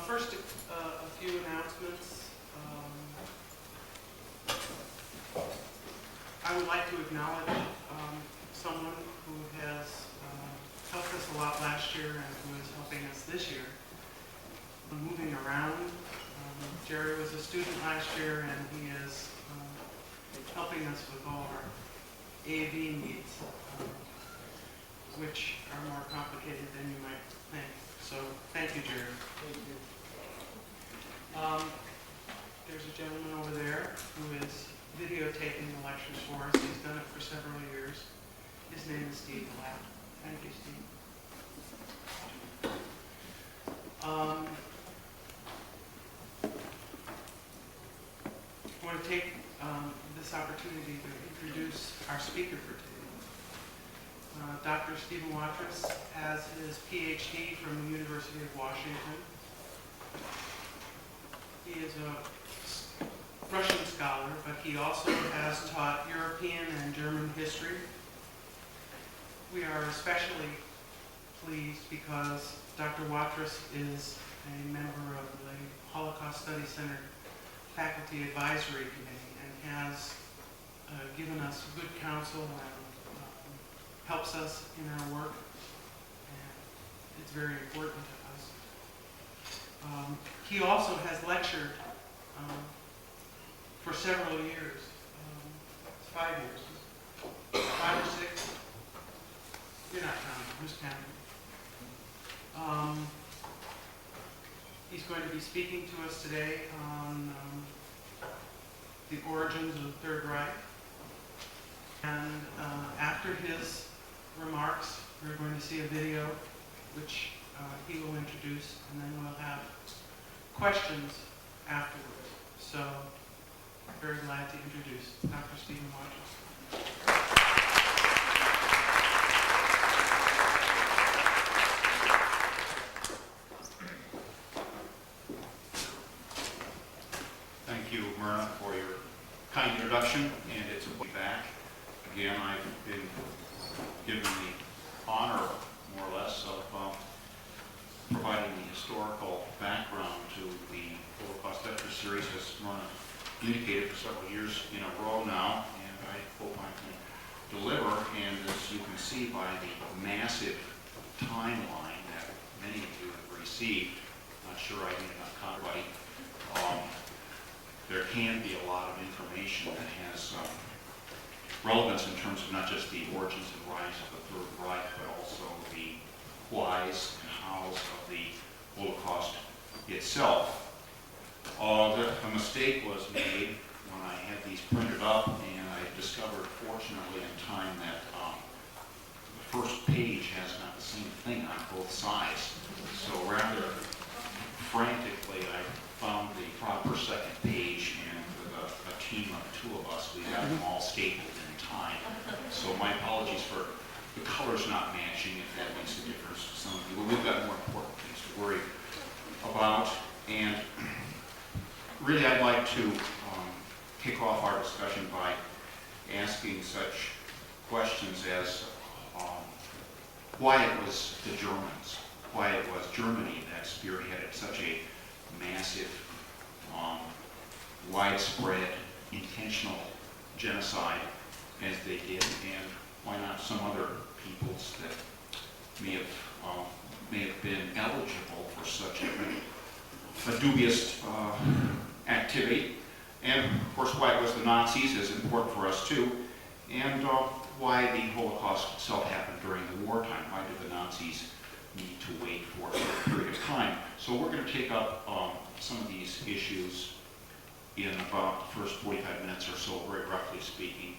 First, a few announcements. I would like to acknowledge someone who has helped us a lot last year and who is helping us this year. Moving around. Jerry was a student last year and he is helping us with all our AV needs, which are more complicated than you might think. So thank you, Jerry. Thank you. There's a gentleman over there who is videotaping the lectures for us. He's done it for several years. His name is Steve Black. Thank you, Steve. I want to take this opportunity to introduce our speaker for today. Dr. Stephen Watrous has his Ph.D. from the University of Washington. He is a Russian scholar, but he also has taught European and German history. We are especially pleased because Dr. Watrous is a member of the Holocaust Study Center Faculty Advisory Committee and has given us good counsel and helps us in our work. And it's very important to us. He also has lectured for several years. It's 5 years. 5 or 6? You're not counting. Who's counting? He's going to be speaking to us today on the origins of the Third Reich. And after his remarks, we're going to see a video which he will introduce, and then we'll have questions afterwards. So, I'm very glad to introduce Dr. Stephen Watrous. Thank you, Myrna, for your kind introduction, and it's a way back. Again, I've been given the honor, more or less, of providing the historical background to the Holocaust lecture series, as Myrna indicated, for several years in a row now, and I hope I can deliver. And as you can see by the massive timeline that many of you have received, not sure I need enough copyright. There can be a lot of information that has relevance in terms of not just the origins and rise of the Third Reich, but also the whys and hows of the Holocaust itself. A mistake was made when I had these printed up, and I discovered, fortunately, in time that the first page has not the same thing on both sides. So rather frantically, I found the proper second page, and with a team of 2 of us, we got them all stapled in time. So my apologies for the colors not matching, if that makes a difference to some of you. But we've got more important things to worry about. And really, I'd like to kick off our discussion by asking such questions as why it was the Germans, why it was Germany that spearheaded such a massive, widespread, intentional genocide as they did, and why not some other peoples that may have been eligible for such a dubious activity. And of course, why it was the Nazis is important for us too, and why the Holocaust itself happened during the wartime. Why did the Nazis need to wait for a period of time? So we're going to take up some of these issues in about the first 45 minutes or so, very roughly speaking.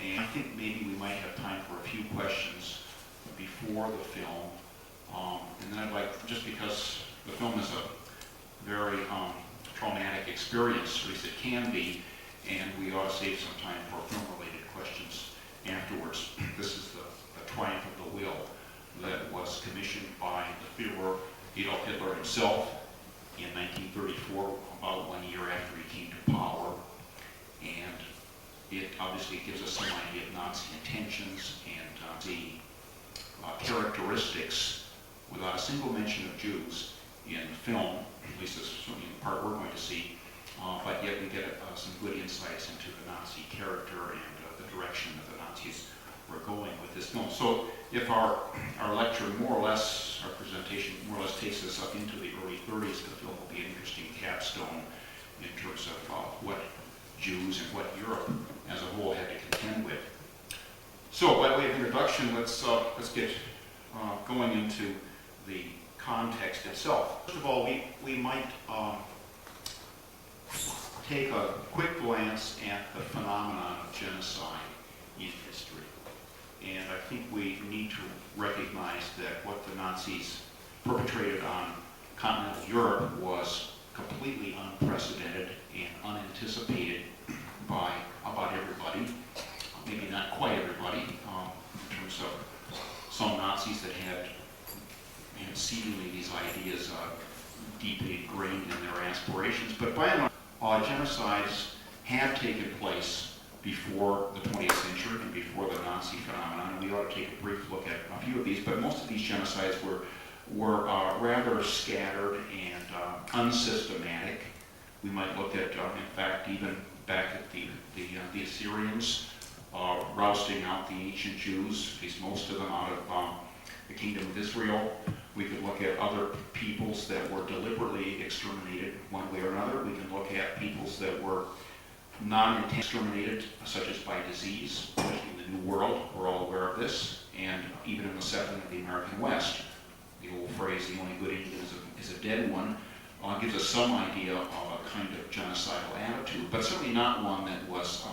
And I think maybe we might have time for a few questions before the film. And then I'd like, just because the film is a very traumatic experience, at least it can be, and we ought to save some time for film-related questions afterwards. This is the Triumph of the Will that was commissioned by the Führer, Adolf Hitler himself, in 1934, about 1 year after he came to power. And it obviously gives us some idea of Nazi intentions and the characteristics, without a single mention of Jews, in the film, at least this is certainly the part we're going to see, but yet we get some good insights into the Nazi character and the direction that the Nazis were going with this film. So if our lecture more or less, our presentation more or less takes us up into the early 30s, the film will be an interesting capstone in terms of what Jews and what Europe as a whole had to contend with. So by way of introduction, let's get going into the context itself. First of all, we might take a quick glance at the phenomenon of genocide in history. And I think we need to recognize that what the Nazis perpetrated on continental Europe was completely unprecedented and unanticipated by about everybody, maybe not quite everybody, in terms of some Nazis that had seemingly these ideas deeply ingrained in their aspirations. But by and large, genocides had taken place before the 20th century and before the Nazi phenomenon, and we ought to take a brief look at a few of these, but most of these genocides were rather scattered and unsystematic. We might look at, in fact, even back at the Assyrians rousting out the ancient Jews, at least most of them out of the Kingdom of Israel. We could look at other peoples that were deliberately exterminated one way or another. We can look at peoples that were non-intentionally exterminated, such as by disease, especially in the New World. We're all aware of this. And even in the settlement of the American West, the old phrase, the only good Indian is a dead one, gives us some idea of a kind of genocidal attitude, but certainly not one that was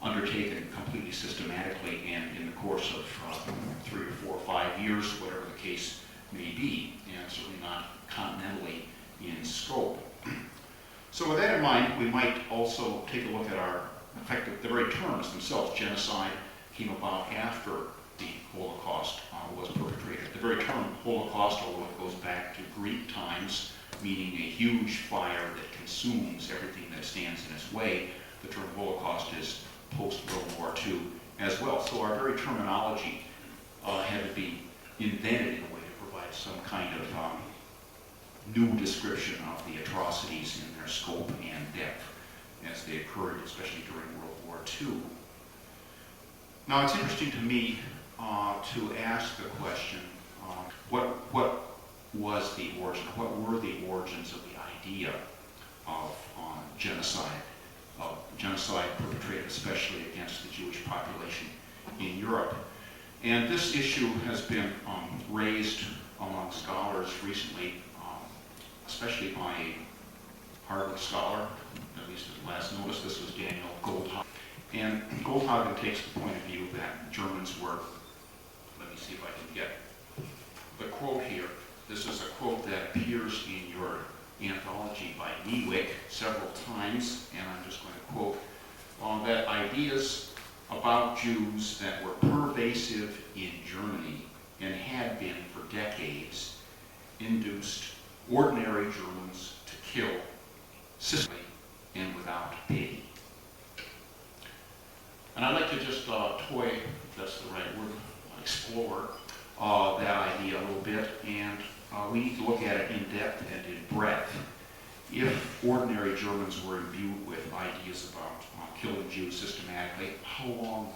undertaken completely systematically and in the course of 3 or 4 or 5 years, whatever the case may be, and certainly not continentally in scope. So with that in mind, we might also take a look at the very terms themselves. Genocide came about after the Holocaust was perpetrated. The very term Holocaust, although it goes back to Greek times, meaning a huge fire that consumes everything that stands in its way, the term Holocaust is post-World War II as well. So our very terminology had to be invented in a way to provide some kind of new description of the atrocities in their scope and depth as they occurred, especially during World War II. Now it's interesting to me to ask the question, what was the origin, what were the origins of the idea of genocide perpetrated especially against the Jewish population in Europe. And this issue has been raised among scholars recently, especially by a Harvard scholar, at least at last notice. This was Daniel Goldhagen. And Goldhagen takes the point of view that Germans were, let me see if I can get the quote here. This is a quote that appears in your anthology by Niewick several times, and I'm just going to quote that ideas about Jews that were pervasive in Germany and had been for decades induced ordinary Germans to kill systematically and without pity. And I'd like to just toy, if that's the right word, explore that idea a little bit, and we need to look at it in depth and in breadth. If ordinary Germans were imbued with ideas about killing Jews systematically, how long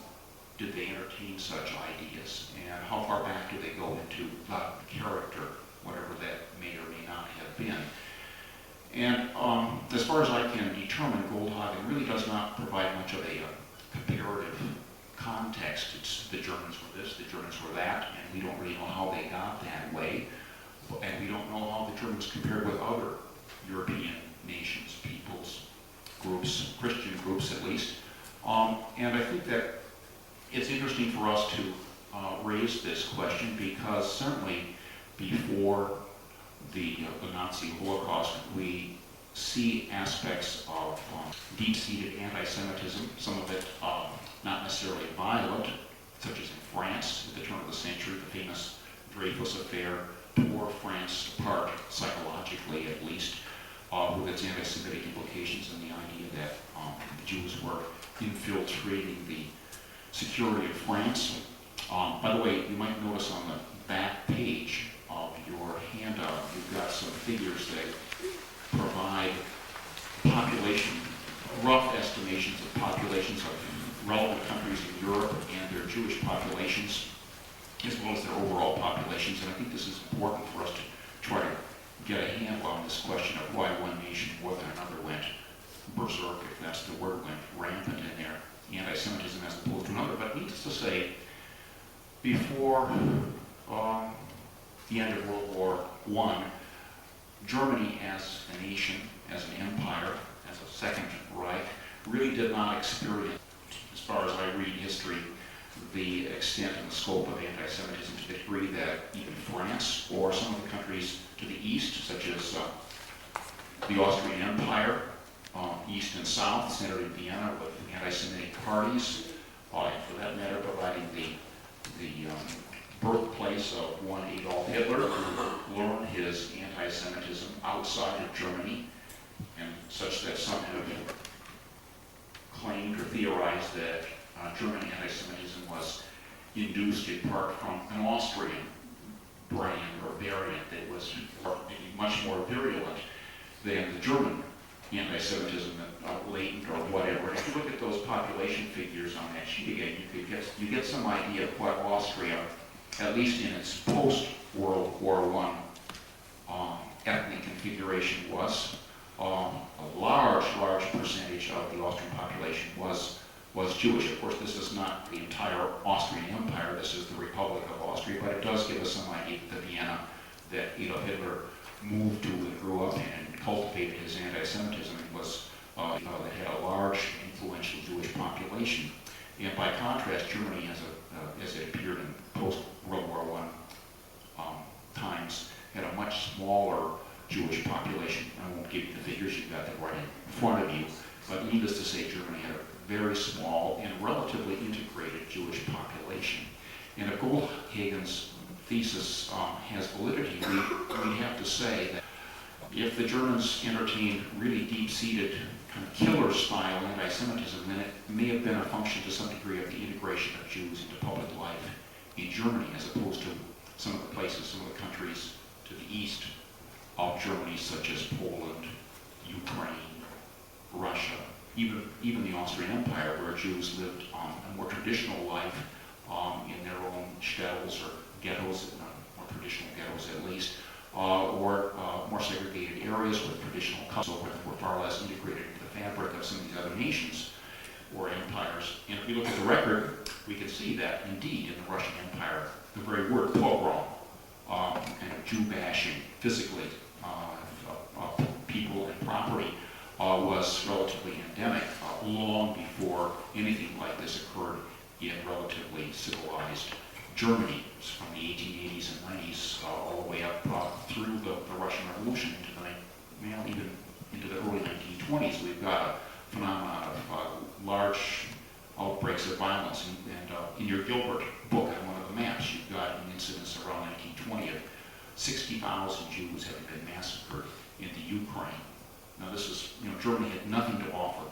did they entertain such ideas? And how far back do they go into the character, whatever that may or may not have been? And as far as I can determine, Goldhagen really does not provide much of a comparative context. It's the Germans were this, the Germans were that, and we don't really know how they got that way. And we don't know how the Germans compared with other European nations, peoples, groups, Christian groups at least. And I think that it's interesting for us to raise this question because certainly before the Nazi Holocaust, we see aspects of deep-seated anti-Semitism, some of it not necessarily violent, such as in France at the turn of the century, the famous Dreyfus affair tore France apart psychologically at least, with its anti-Semitic implications and the idea that the Jews were infiltrating the security of France. By the way, you might notice on the back page of your handout, you've got some figures that provide population, rough estimations of populations of relevant countries in Europe and their Jewish populations, as well as their overall populations. And I think this is important for us to try to get a handle on this question of why one nation more than another went berserk, if that's the word, went rampant in their anti-Semitism as opposed to another. But needless to say, before the end of World War I, Germany as a nation, as an empire, as a second Reich, really did not experience, as far as I read history, the extent and the scope of anti-Semitism to the degree that even France or some of the countries to the east, such as the Austrian Empire, east and south, centered in Vienna with anti-Semitic parties, and for that matter, providing the birthplace of one Adolf Hitler, who learned his anti-Semitism outside of Germany, and such that some have claimed or theorized that German anti-Semitism was induced in part from an Austrian brand or variant that was maybe much more virulent than the German anti-Semitism, latent or whatever. If you look at those population figures on that sheet again, you get some idea of what Austria, at least in its post-World War I ethnic configuration was. A large percentage of the Austrian population was Jewish. Of course, this is not the entire Austrian Empire, this is the Republic of Austria, but it does give us some idea that the Vienna that Adolf Hitler moved to and grew up in and cultivated his anti-Semitism was that had a large, influential Jewish population. And by contrast, Germany, as it appeared in post-World War I times, had a much smaller Jewish population. I won't give you the figures, you've got them right in front of you, but needless to say, Germany had a very small and relatively integrated Jewish population. And if Goldhagen's thesis has validity, we have to say that if the Germans entertained really deep-seated kind of killer-style anti-Semitism, then it may have been a function to some degree of the integration of Jews into public life in Germany, as opposed to some of the places, some of the countries to the east of Germany, such as Poland, Ukraine, Russia, even the Austrian Empire, where Jews lived a more traditional life in their own shtetls or ghettos, more traditional ghettos at least, or more segregated areas with traditional customs were far less integrated into the fabric of some of these other nations or empires. And if we look at the record, we can see that indeed in the Russian Empire, the very word pogrom, kind of Jew bashing physically of people and property, was relatively endemic long before anything like this occurred in relatively civilized Germany, from the 1880s and 90s all the way up through the Russian Revolution even into the early 1920s. We've got a phenomenon of large outbreaks of violence. And in your Gilbert book on one of the maps, you've got an incidence around 1920 of 60,000 Jews having been massacred in the Ukraine. Now this is, Germany had nothing to offer,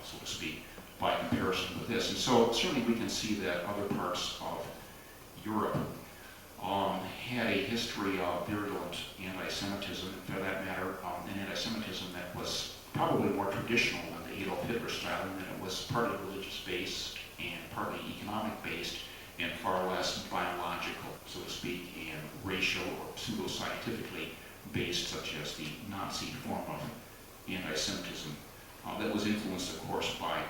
so to speak, by comparison with this. And so certainly we can see that other parts of Europe had a history of virulent anti-Semitism, and for that matter, an anti-Semitism that was probably more traditional than the Adolf Hitler style, and that it was partly religious-based and partly economic-based and far less biological, so to speak, and racial or pseudo-scientifically based, such as the Nazi form of anti-Semitism that was influenced, of course, by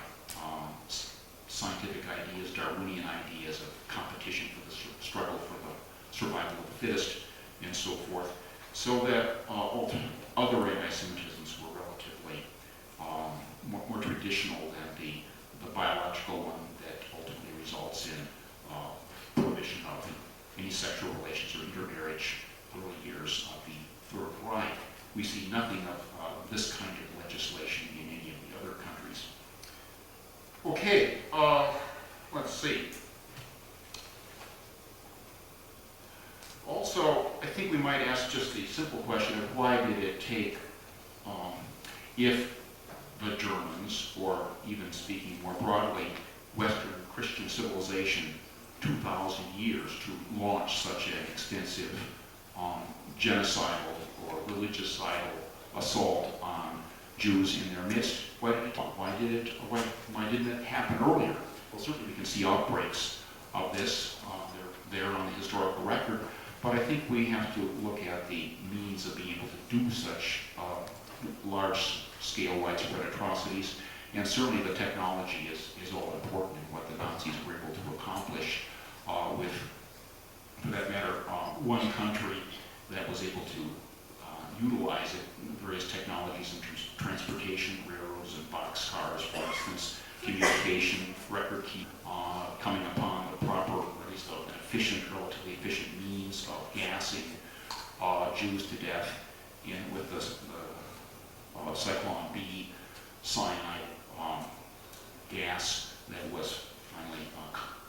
scientific ideas, Darwinian ideas of competition for the struggle for the survival of the fittest, and so forth, so that other anti-Semitisms were relatively more traditional than the biological one that ultimately results in prohibition of any sexual relations or intermarriage early years of the Third Reich. We see nothing of this kind of legislation in any of the other countries. Okay, let's see. Also, I think we might ask just the simple question of why did it take, if the Germans, or even speaking more broadly, Western Christian civilization, 2,000 years to launch such an extensive genocidal or religiocidal assault on Jews in their midst. Why didn't it happen earlier? Well, certainly we can see outbreaks of this. They're there on the historical record, but I think we have to look at the means of being able to do such large-scale, widespread atrocities, and certainly the technology is all important in what the Nazis were able to accomplish with, for that matter, one country that was able to utilize it, various technologies in terms of transportation, railroads and boxcars, for instance, communication, record keep, coming upon the proper, or at least an efficient, relatively efficient means of gassing Jews to death with the Cyclone B cyanide gas that was finally,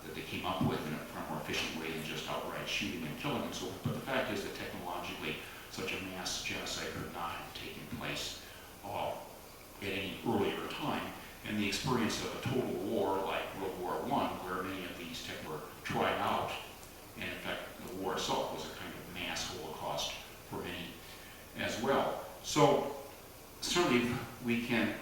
that they came up with in a far more efficient way than just outright shooting and killing and so forth. But the fact is that technologically, such a mass genocide could not have taken place at any earlier time. And the experience of a total war like World War I, where many of these tech were tried out, and in fact the war itself was a kind of mass Holocaust for many as well. So certainly we can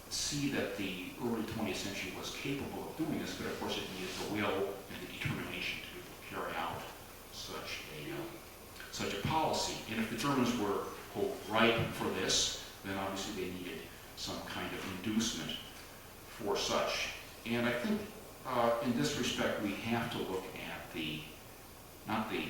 see that the early 20th century was capable of doing this, but of course it needed the will and the determination to carry out such a policy. And if the Germans were, quote, ripe for this, then obviously they needed some kind of inducement for such. And I think in this respect we have to look at not the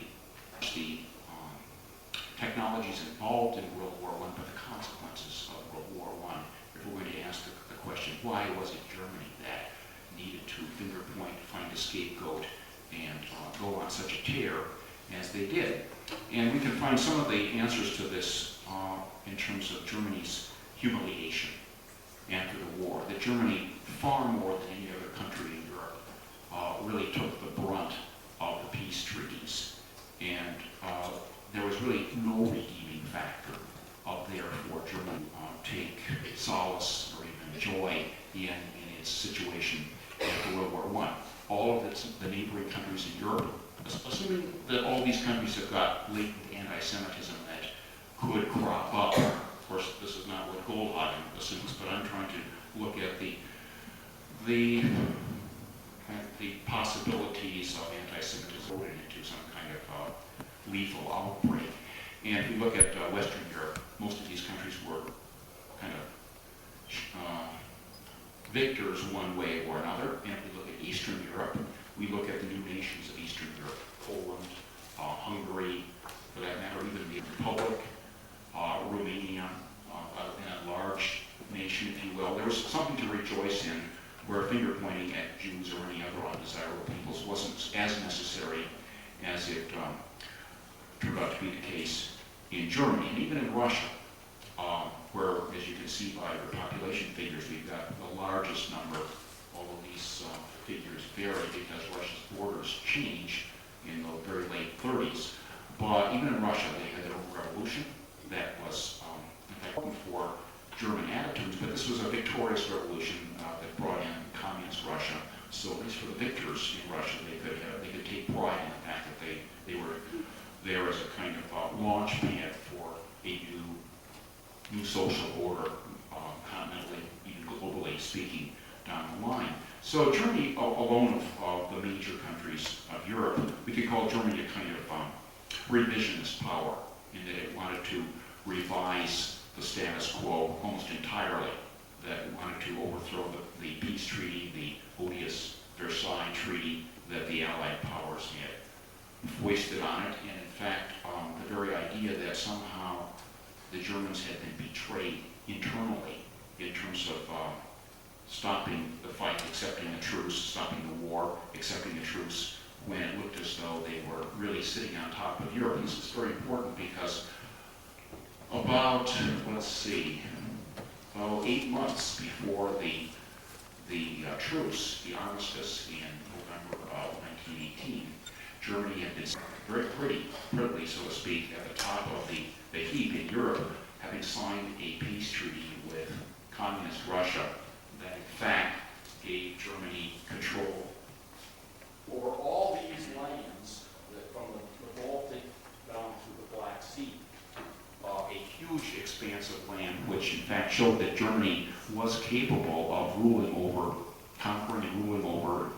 technologies involved in World War I, but the consequences of World War I. If we're going to ask the question, why was it Germany that needed to finger point, find a scapegoat, and go on such a tear as they did? And we can find some of the answers to this in terms of Germany's humiliation after the war. That Germany, far more than any other country in Europe, really took the brunt of the peace treaties. And there was really no redeeming factor up there for Germany to take solace or even joy in its situation after World War I. All of the neighboring countries in Europe, assuming that all these countries have got latent anti-Semitism that could crop up. Of course, this is not what Goldhagen assumes, but I'm trying to look at the possibilities of anti-Semitism rolling into some kind of lethal outbreak. And if we look at Western Europe, most of these countries were kind of victors one way or another. And if we look at Eastern Europe, we look at the new nations of Eastern Europe, Poland, Hungary, for that matter, even the Republic, Romania, and a large nation, if you will. There was something to rejoice in where finger pointing at Jews or any other undesirable peoples wasn't as necessary as it turned out to be the case in Germany, and even in Russia, where, as you can see by the population figures, we've got the largest number. All of these figures vary because Russia's borders change in the very late 30s. But even in Russia, they had their own revolution that was, in fact, looking for German attitudes, but this was a victorious revolution that brought in communist Russia. So at least for the victors in Russia, they could take pride in the fact that they were there as a kind of launch pad for a new social order, continentally, even globally speaking, down the line. So Germany, alone of the major countries of Europe, we could call Germany a kind of revisionist power, in that it wanted to revise the status quo almost entirely, that it wanted to overthrow the peace treaty, the odious Versailles Treaty that the Allied powers had foisted on it, and in fact, the very idea that somehow the Germans had been betrayed internally in terms of stopping the fight, accepting the truce, stopping the war, accepting the truce, when it looked as though they were really sitting on top of Europe. And this is very important because about, 8 months before the truce, the armistice in November of 1918, Germany had been very prettily, so to speak, at the top of the heap in Europe, having signed a peace treaty with communist Russia that in fact gave Germany control over all these lands, that from the Baltic down through the Black expanse of land, which in fact showed that Germany was capable of conquering and ruling over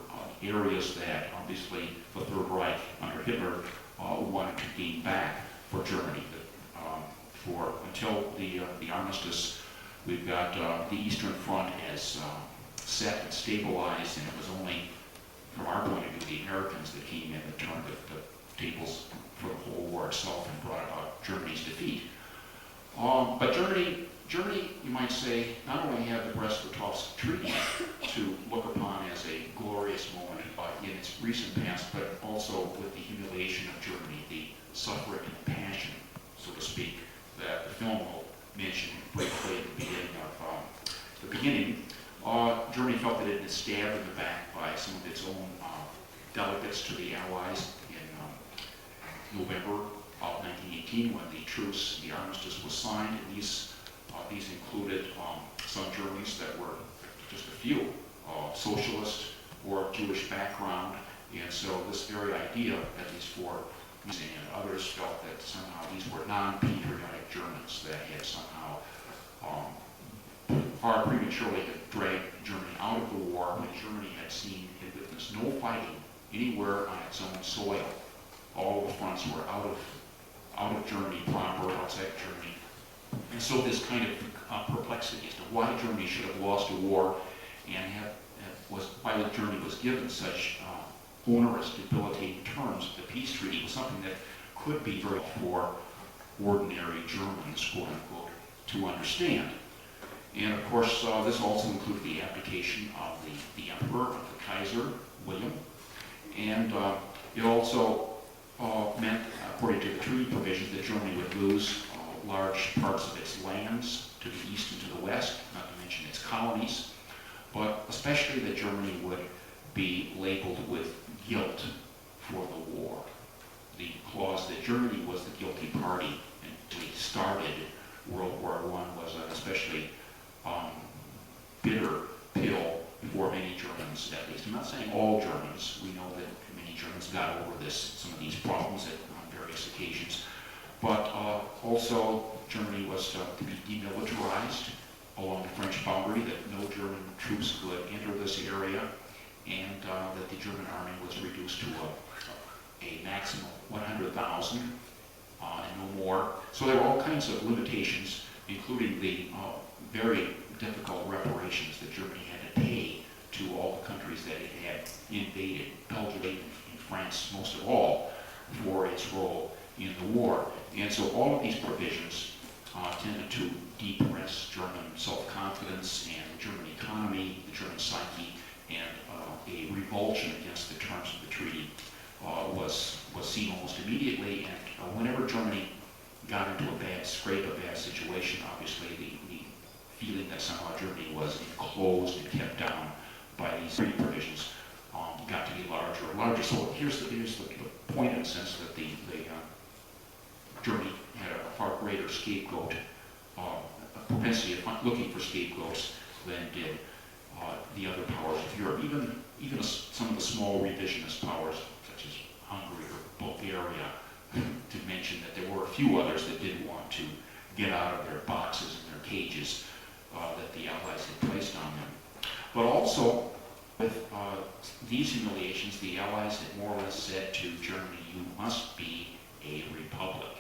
areas that obviously the Third Reich under Hitler wanted to gain back for Germany. Until the armistice, we've got the Eastern Front as set and stabilized, and it was only, from our point of view, the Americans that came in and turned the tables for the whole war itself and brought about Germany's defeat. But Germany, you might say, not only had the Brest-Litovsk Treaty to look upon as a glorious moment in its recent past, but also with the humiliation of Germany, the suffering and passion, so to speak, that the film will mention briefly at the beginning. Germany felt that it had been stabbed in the back by some of its own delegates to the Allies in November of 1918 when the truce, the armistice was signed. And these included some Germans that were just a few socialist or Jewish background. And so this very idea, at least for me and others, felt that somehow these were non-patriotic Germans that had somehow far prematurely had dragged Germany out of the war when Germany had witnessed no fighting anywhere on its own soil. All the fronts were out of Germany proper, outside Germany. And so this kind of perplexity as to why Germany should have lost a war and why Germany was given such onerous, debilitating terms. The peace treaty was something that could be very for ordinary Germans, quote unquote, to understand. And of course, this also included the abdication of the emperor, of the Kaiser, William. And it also meant, according to the treaty provisions, that Germany would lose large parts of its lands to the east and to the west, not to mention its colonies, but especially that Germany would be labeled with guilt for the war. The clause that Germany was the guilty party and we started World War I was an especially bitter pill for many Germans, at least. I'm not saying all Germans. We know that many Germans got over some of these problems on various occasions. But also, Germany was to be demilitarized along the French boundary, that no German troops could enter this area, and that the German army was reduced to a maximum of 100,000 and no more. So there were all kinds of limitations, including the very difficult reparations that Germany had to pay to all the countries that it had invaded, Belgium and France most of all, for its role in the war. And so all of these provisions tended to depress German self-confidence and the German economy, the German psyche, and a revulsion against the terms of the treaty was seen almost immediately. And whenever Germany got into a bad scrape, a bad situation, obviously the feeling that somehow Germany was enclosed and kept down by these treaty provisions got to be larger and larger. So here's the point, in a sense, that Germany had a far greater scapegoat, a propensity of looking for scapegoats than did the other powers of Europe. Even some of the small revisionist powers, such as Hungary or Bulgaria, to mention that there were a few others that did want to get out of their boxes and their cages that the Allies had placed on them. But also, with these humiliations, the Allies had more or less said to Germany, you must be a republic.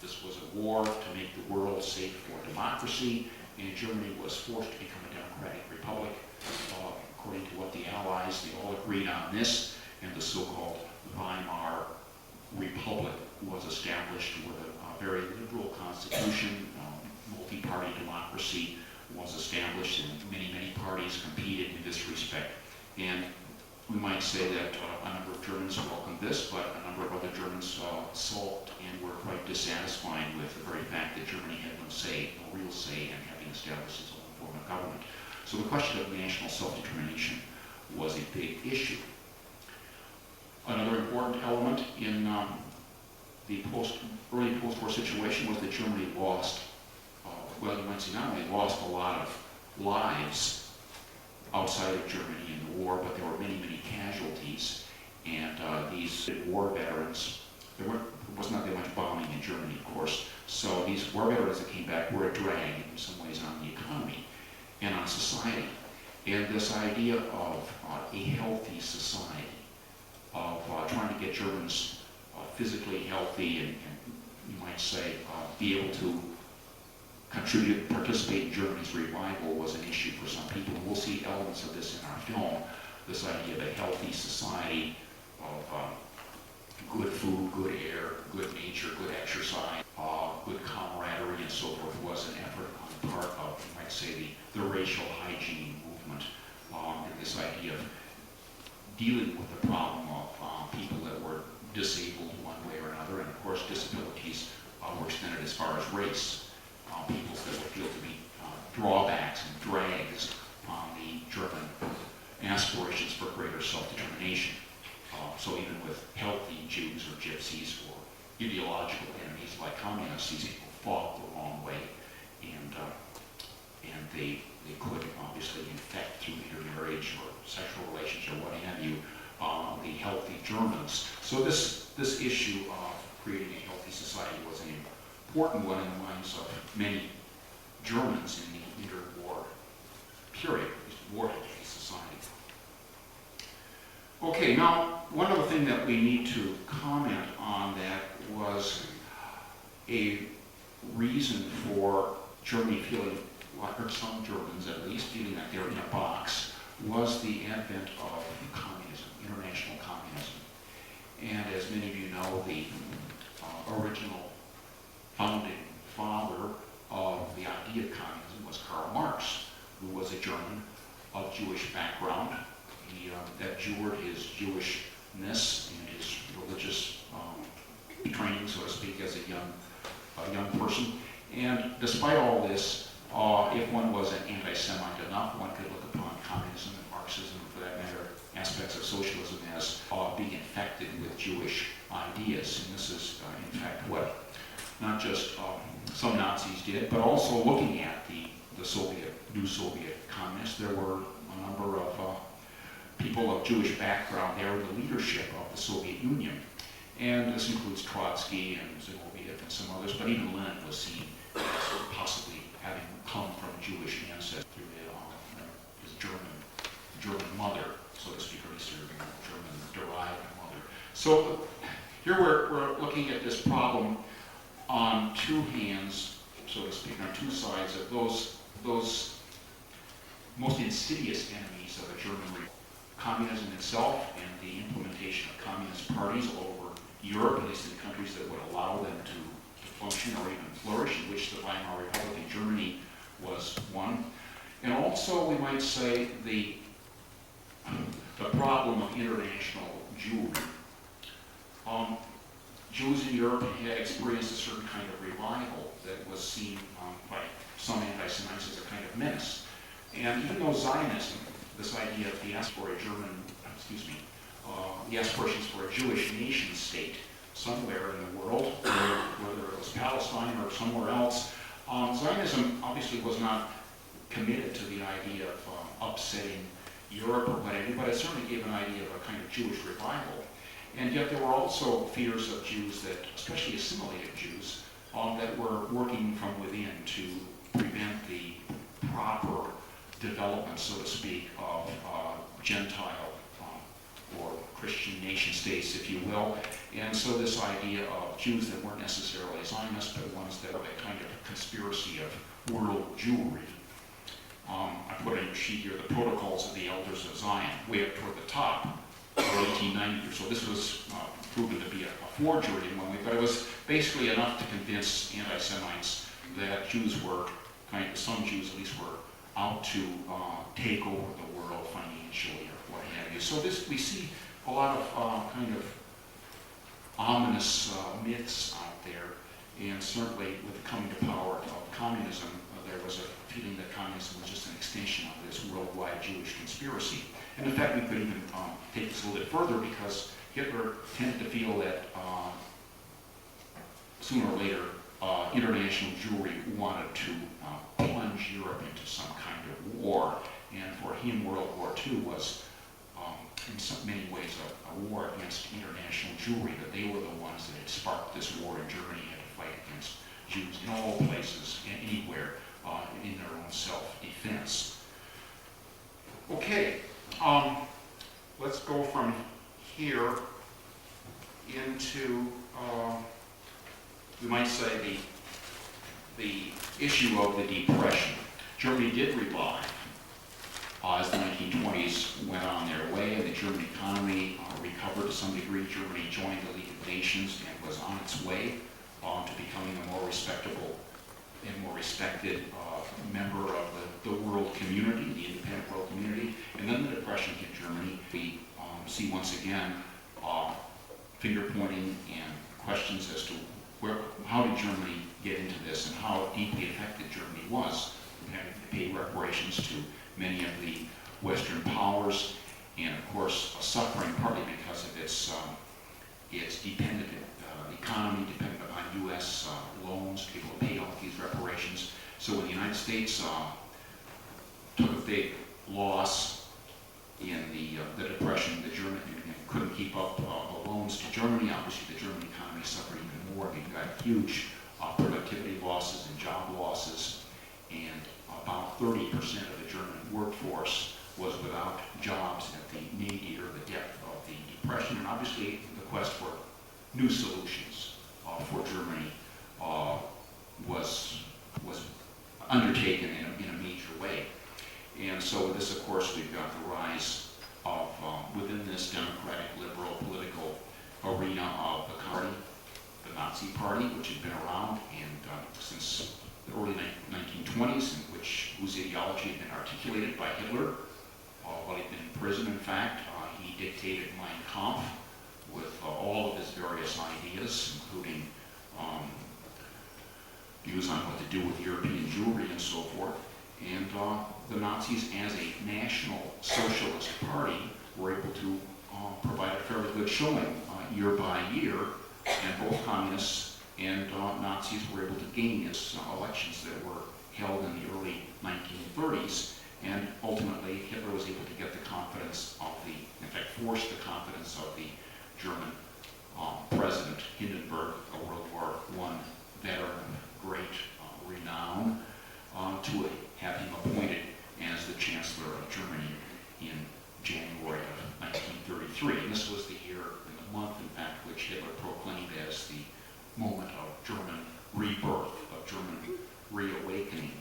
This was a war to make the world safe for democracy, and Germany was forced to become a democratic republic. According to what the Allies, they all agreed on this, and the so-called Weimar Republic was established with a very liberal constitution. Multi-party democracy was established, and many parties competed in this respect. And we might say that a number of Germans welcomed this, but a number of other Germans sulked and were quite dissatisfied with the very fact that Germany had no real say in having established its own form of government. So the question of national self-determination was a big issue. Another important element in the early post-war situation was that Germany lost, well, you might say not only lost a lot of lives outside of Germany in the war, but there were many casualties. And these war veterans, there was not that much bombing in Germany, of course. So these war veterans that came back were a drag in some ways on the economy and on society. And this idea of a healthy society, of trying to get Germans physically healthy and you might say be able to contribute, participate in Germany's revival was an issue for some people. And we'll see elements of this in our film, this idea of a healthy society, of good food, good air, good nature, good exercise, good camaraderie, and so forth, was an effort on the part of, you might say, the racial hygiene movement, and this idea of dealing with the problem of people that were disabled one way or another, and of course disabilities were extended as far as race, peoples that were feel to be drawbacks and drags on the German aspirations for greater self-determination. So even with healthy Jews or gypsies or ideological enemies like communists, these people fought the wrong way, and they could obviously infect through intermarriage or sexual relations or what have you, the healthy Germans. So this issue of creating a healthy society was an important one in the minds of many Germans in the interwar period, this war-healthy society. Okay, now one other thing that we need to comment on that was a reason for Germany feeling, or some Germans at least, feeling that they're in a box, was the advent of communism, international communism. And as many of you know, the original founding father of the idea of communism was Karl Marx, who was a German of Jewish background. He abjured his Jewishness and his religious training, so to speak, as a young person. And despite all this, if one was an anti-Semite enough, one could look upon communism and Marxism, and for that matter, aspects of socialism as being infected with Jewish ideas. And this is, in fact, what not just some Nazis did, but also looking at the new Soviet communists. There were a number of people of Jewish background there in the leadership of the Soviet Union. And this includes Trotsky and Zinoviev and some others, but even Lenin was seen as possibly having come from Jewish ancestry through his German mother, so to speak, or at least German-derived mother. So here we're looking at this problem on two hands, so to speak, on two sides of those most insidious enemies of a German republic. Communism itself and the implementation of communist parties all over Europe, at least in countries that would allow them to function or even flourish, in which the Weimar Republic in Germany was one. And also, we might say, the problem of international Jewry. Jews in Europe had experienced a certain kind of revival that was seen by some anti-Semites as a kind of menace. And even though Zionism, this idea of the aspirations for a Jewish nation state somewhere in the world, whether it was Palestine or somewhere else, Zionism obviously was not committed to the idea of upsetting Europe or whatever, but it certainly gave an idea of a kind of Jewish revival. And yet there were also fears of Jews that, especially assimilated Jews, that were working from within to prevent the proper development, so to speak, of Gentile or Christian nation states, if you will. And so this idea of Jews that weren't necessarily Zionists, but ones that were a kind of conspiracy of world Jewry. I put in your sheet here the Protocols of the Elders of Zion, way up toward the top, 1890 or so. This was proven to be a forgery in one way, but it was basically enough to convince anti-Semites that Jews were, some Jews at least, were out to take over the world financially or what have you. So we see a lot of kind of ominous myths out there, and certainly with the coming to power of communism, there was a feeling that communism was just an extension of this worldwide Jewish conspiracy. And in fact, we could even take this a little bit further, because Hitler tended to feel that sooner or later, international Jewry wanted to plunge Europe into some kind of war. And for him, World War II was in many ways, a war against international Jewry, that they were the ones that had sparked this war in Germany, had to fight against Jews in all places and anywhere in their own self-defense. Okay, let's go from here into, we might say, the issue of the Depression. Germany did revive as the 1920s went on their way, and the German economy recovered to some degree. Germany joined the League of Nations and was on its way to becoming a more respectable and more respected member of the world community, the independent world community. And then the Depression hit Germany. We see once again finger pointing and questions as to how did Germany get into this and how deeply affected Germany was. We had to pay reparations to many of the Western powers, and of course suffering partly because of its dependent economy, dependent upon U.S. loans to be able to pay off these reparations. So when the United States took a big loss in the Depression, the German couldn't keep up the loans to Germany. Obviously, the German economy suffered even more. We've got huge productivity losses and job losses, and about 30% of the German workforce was without jobs at the nadir, the depth of the Depression. And obviously, the quest for new solutions for Germany was undertaken in a major way. And so with this, of course, we've got the rise of, within this democratic liberal political arena of the party, the Nazi Party, which had been around since the early 1920s, whose ideology had been articulated by Hitler while he'd been in prison. In fact, he dictated Mein Kampf with all of his various ideas, including views on what to do with European Jewry and so forth. And the Nazis, as a national socialist party, were able to provide a fairly good showing year by year, and both communists and Nazis were able to gain these elections that were held in the early 1930s, and ultimately Hitler was able to get the confidence of in fact forced the confidence of the German President Hindenburg, a World War I veteran of great renown, to have him appointed as the Chancellor of Germany in January of 1933. And this was the year and the month, in fact, which Hitler proclaimed as the moment of German rebirth, of German reawakening.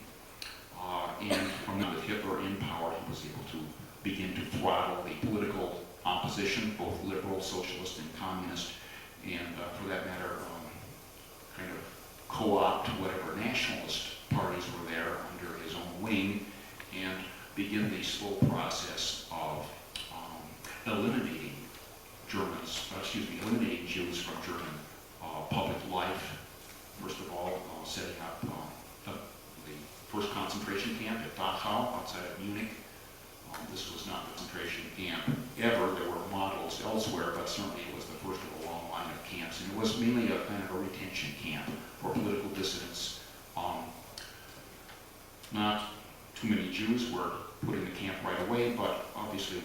And from now, with Hitler in power, he was able to begin to throttle the political opposition, both liberal, socialist, and communist, and for that matter, kind of co-opt whatever nationalist parties were there under his own wing, and begin the slow process of eliminating eliminating Jews from German public life. First of all, setting up the first concentration camp at Dachau outside of Munich. This was not a concentration camp ever. There were models elsewhere, but certainly it was the first of a long line of camps. And it was mainly a kind of a retention camp for political dissidents. Not too many Jews were put in the camp right away, but obviously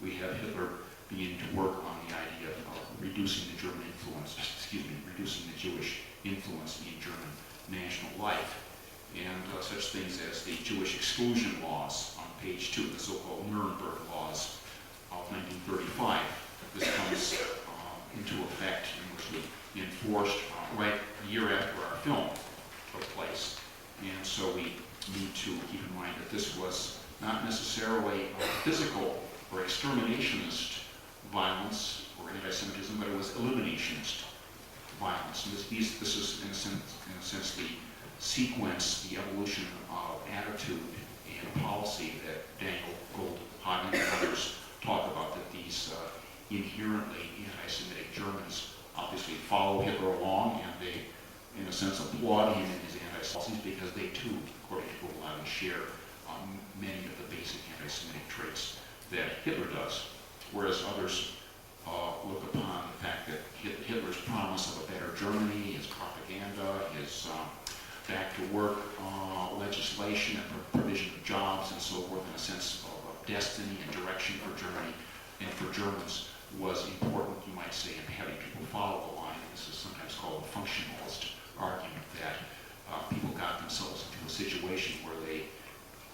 we have Hitler beginning to work on the idea of reducing the reducing the Jewish influence in German national life. And such things as the Jewish exclusion laws on page 2, the so-called Nuremberg laws of 1935. This comes into effect, in which we enforced right a year after our film took place. And so we need to keep in mind that this was not necessarily physical or exterminationist violence or anti-Semitism, but it was eliminationist violence. And this is, in a sense, the sequence, the evolution of attitude and policy that Daniel Goldhagen and others talk about, that these inherently anti-Semitic Germans obviously follow Hitler along, and they, in a sense, applaud him in his anti-policies because they too, according to Goldhagen, share many of the basic anti-Semitic traits that Hitler does, whereas others look upon the fact that Hitler's promise of a better Germany, his propaganda, his back to work legislation and provision of jobs and so forth, in a sense of destiny and direction for Germany, and for Germans was important, you might say, in having people follow the line. This is sometimes called the functionalist argument, that people got themselves into a situation where they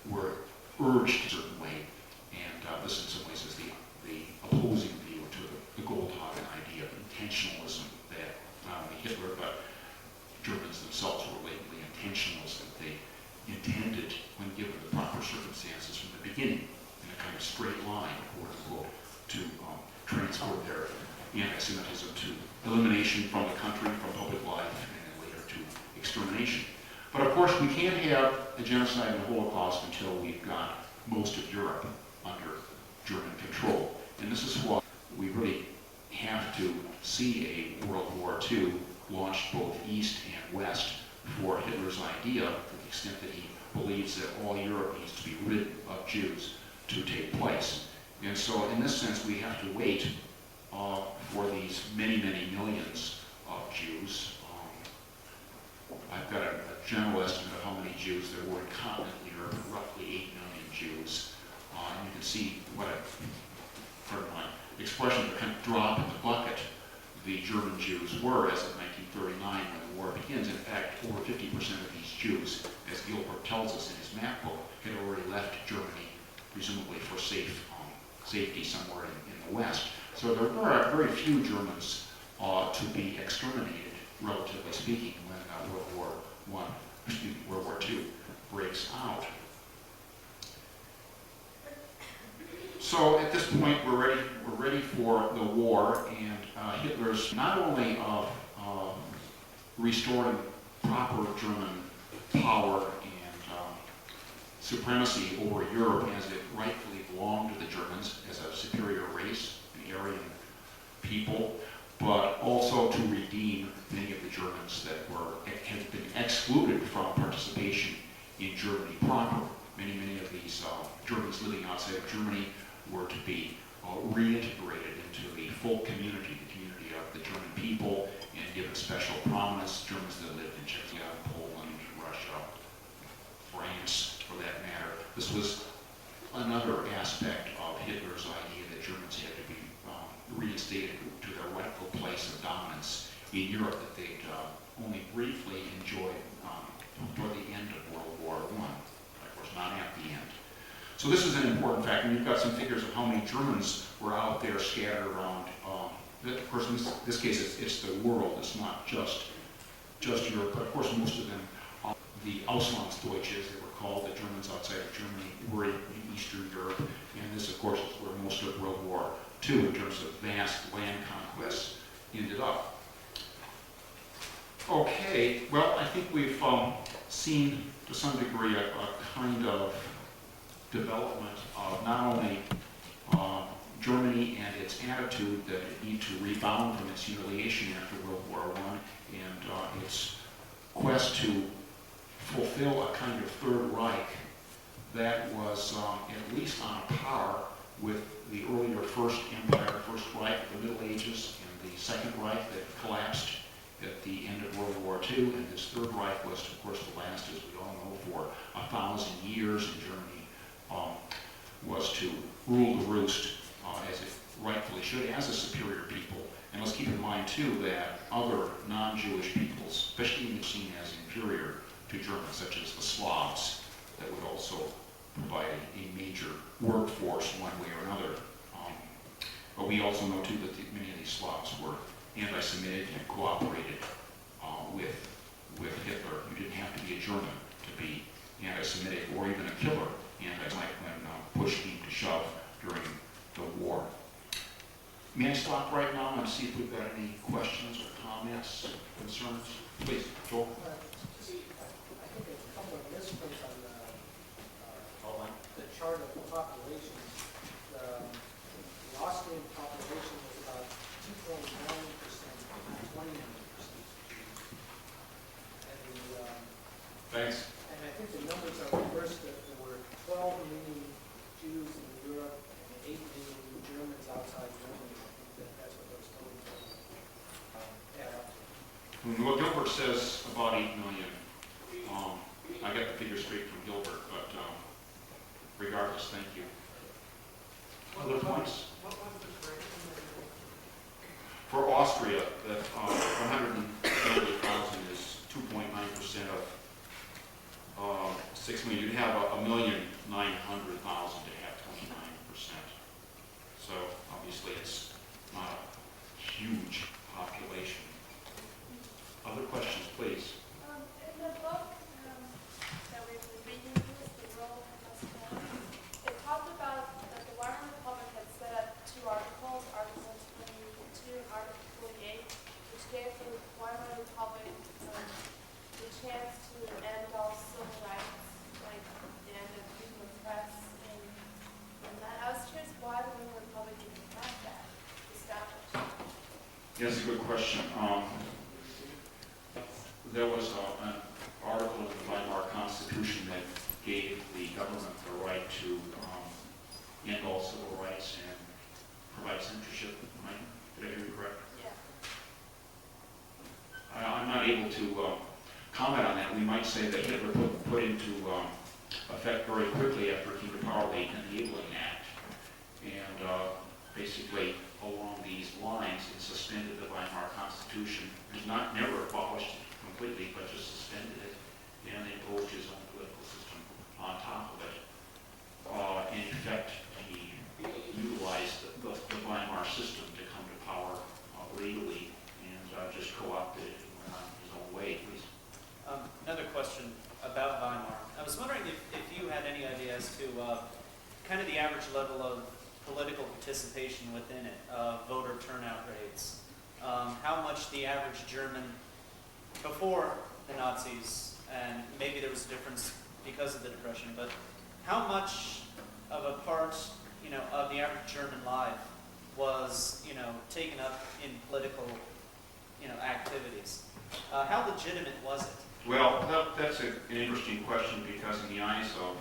were urged a certain way, and this in some ways is the opposing view to the Goldhagen idea of intentionalism, that not only Hitler but Germans themselves were latently intentionalists, that they intended, when given the proper circumstances from the beginning, in a kind of straight line, quote unquote, to transfer their anti-Semitism to elimination from the country, from public life, and then later to extermination. But of course, we can't have a genocide and a Holocaust until we've got most of Europe under German control. And this is why we really have to see a World War II launched both east and west for Hitler's idea, to the extent that he believes that all Europe needs to be rid of Jews, to take place. And so in this sense, we have to wait for these many, many millions of Jews. I've got a general estimate of how many Jews there were in continental Europe, roughly 8 million Jews. And you can see what a, pardon my expression, a kind of drop in the bucket the German Jews were as of 1939 when the war begins. In fact, over 50% of these Jews, as Gilbert tells us in his map book, had already left Germany, presumably for safety somewhere in the West. So there were very few Germans to be exterminated, relatively speaking, when World War II breaks out. So at this point, we're ready for the war, and Hitler's not only of restoring proper German power and supremacy over Europe as it rightfully belonged to the Germans as a superior race, an Aryan people, but also to redeem many of the Germans that had been excluded from participation in Germany proper. Many of these Germans living outside of Germany were to be reintegrated into the full community, the community of the German people, and given special prominence. Germans that lived in Czechia, Poland, Russia, France, for that matter. This was another aspect of Hitler's idea that Germans had to be reinstated to their rightful place of dominance in Europe that they'd only briefly enjoyed toward the end of World War I. Of course, not at the end. So this is an important fact, and you've got some figures of how many Germans were out there scattered around. Of course, in this case, it's the world. It's not just Europe, but of course, most of them, the Auslandsdeutsche, as they were called, the Germans outside of Germany, were in Eastern Europe, and this, of course, is where most of World War II, in terms of vast land conquests, ended up. Okay, well, I think we've seen to some degree a kind of development of not only Germany and its attitude that it needed to rebound from its humiliation after World War I, and its quest to fulfill a kind of Third Reich that was at least on par with the earlier First Empire, First Reich of the Middle Ages, and the Second Reich that collapsed at the end of World War II, and this Third Reich was, of course, the last, as we all know, for 1,000 years in Germany, was to rule the roost as it rightfully should, as a superior people. And let's keep in mind, too, that other non-Jewish peoples, especially when seen as inferior to Germans, such as the Slavs, that would also provide a major workforce one way or another. But we also know, too, that many of these Slavs were anti-Semitic and cooperated with Hitler. You didn't have to be a German to be anti-Semitic or even a killer anti-Semitic when push came to shove during the war. May I stop right now and see if we've got any questions or comments, concerns? Please, Joel. I think there's a couple of mistakes on the chart of the population. The Austrian population was about 2.9%, 29%. Thanks. And I think the numbers are reversed, that there were 12 million Jews in Europe and 8 million Germans outside Germany. I think that's what those totals add up to. Well, Gilbert says about 8 million. I got the figure straight from Gilbert, but regardless, thank you. Other points? What was the Austria, that 180,000 is 2.9% of 6 million. You'd have 1,900,000 to have 29%. So obviously it's not a huge population. Other questions, please? In the book that we've been reading, The World Must Go On, it talked about that the Weimar Republic had set up two articles, Article 22 and Article 48, which gave the Weimar Republic the chance to end all civil rights, like the end of freedom of press and that. I was curious why the Weimar Republic didn't have that established. Yes, a good question. There was an article in the Weimar Constitution that gave the government the right to end all civil rights and provide censorship. Right? Did I hear you correct? Yeah. I'm not able to comment on that. We might say that Hitler put into effect very quickly after he came to power the Enabling Act, and basically along these lines it suspended the Weimar Constitution. It was not never abolished it completely, but just suspended it, and imposed his own political system on top of it. In effect, he utilized the Weimar system to come to power legally, and just co-opted it and went on his own way. Please. Another question about Weimar. I was wondering if you had any idea as to kind of the average level of political participation within it, voter turnout rates, how much the average German before the Nazis, and maybe there was a difference because of the Depression, but how much of a part, of the average German life was, taken up in political, activities? How legitimate was it? Well, that's an interesting question, because in the eyes of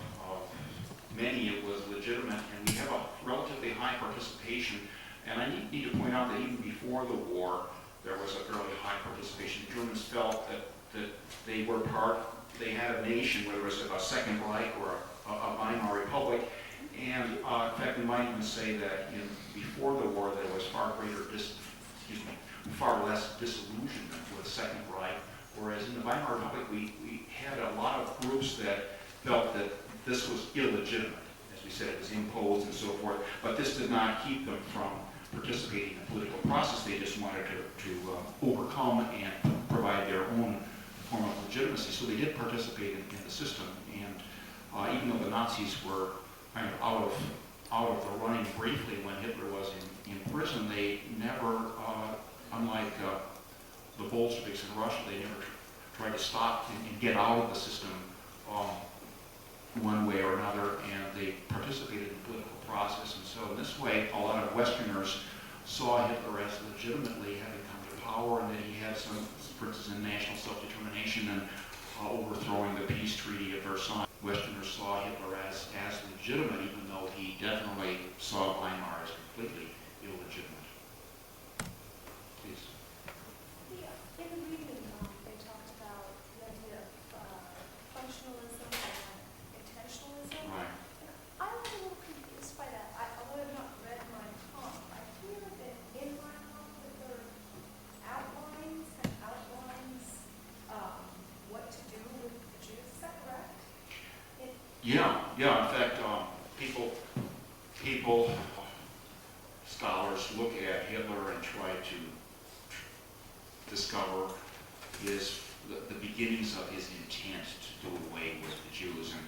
many it was legitimate, and we have a relatively high participation. And I need to point out that even before the war, there was a fairly high participation. The Germans felt that they were they had a nation, whether it was a Second Reich or a Weimar Republic. And in fact, we might even say that before the war, there was far less disillusionment with the Second Reich. Whereas in the Weimar Republic, we had a lot of groups that felt that this was illegitimate. As we said, it was imposed and so forth. But this did not keep them from participating in the political process. They just wanted to overcome and provide their own form of legitimacy. So they did participate in the system. And even though the Nazis were kind of out of the running briefly when Hitler was in prison, they never, unlike the Bolsheviks in Russia, they never tried to stop and get out of the system one way or another, and they participated in the political process. And so in this way, a lot of Westerners saw Hitler as legitimately having come to power, and that he had some, for instance, in national self-determination and overthrowing the peace treaty of Versailles. Westerners saw Hitler as legitimate, even though he definitely saw Weimar as completely illegitimate. Please. Yeah, in the reading, they talked about the idea of functionalism and intentionalism. Right. And I was a little confused by that. Although I've not read my Kampf, I hear that in my Kampf that there are outlines what to do with the Jews. Is that correct? Yeah. In fact, people, scholars look at Hitler and try to discover the beginnings of his intent to do away with the Jews. And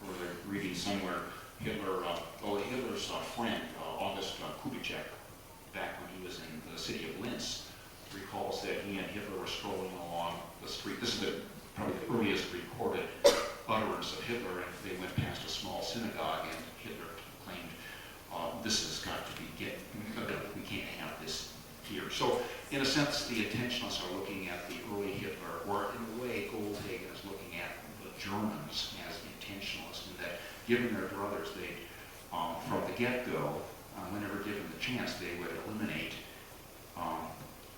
we're reading somewhere Hitler's friend, August Kubitschek, back when he was in the city of Linz, recalls that he and Hitler were strolling along the street. This is probably the earliest recorded utterance of Hitler, and they went past a small synagogue, and Hitler claimed, this has got to be we can't have this here. So, in a sense, the intentionalists are looking at the early Hitler, or in a way, Goldhagen is looking at the Germans as intentionalists, and that given their druthers, they, from the get-go, whenever given the chance, they would eliminate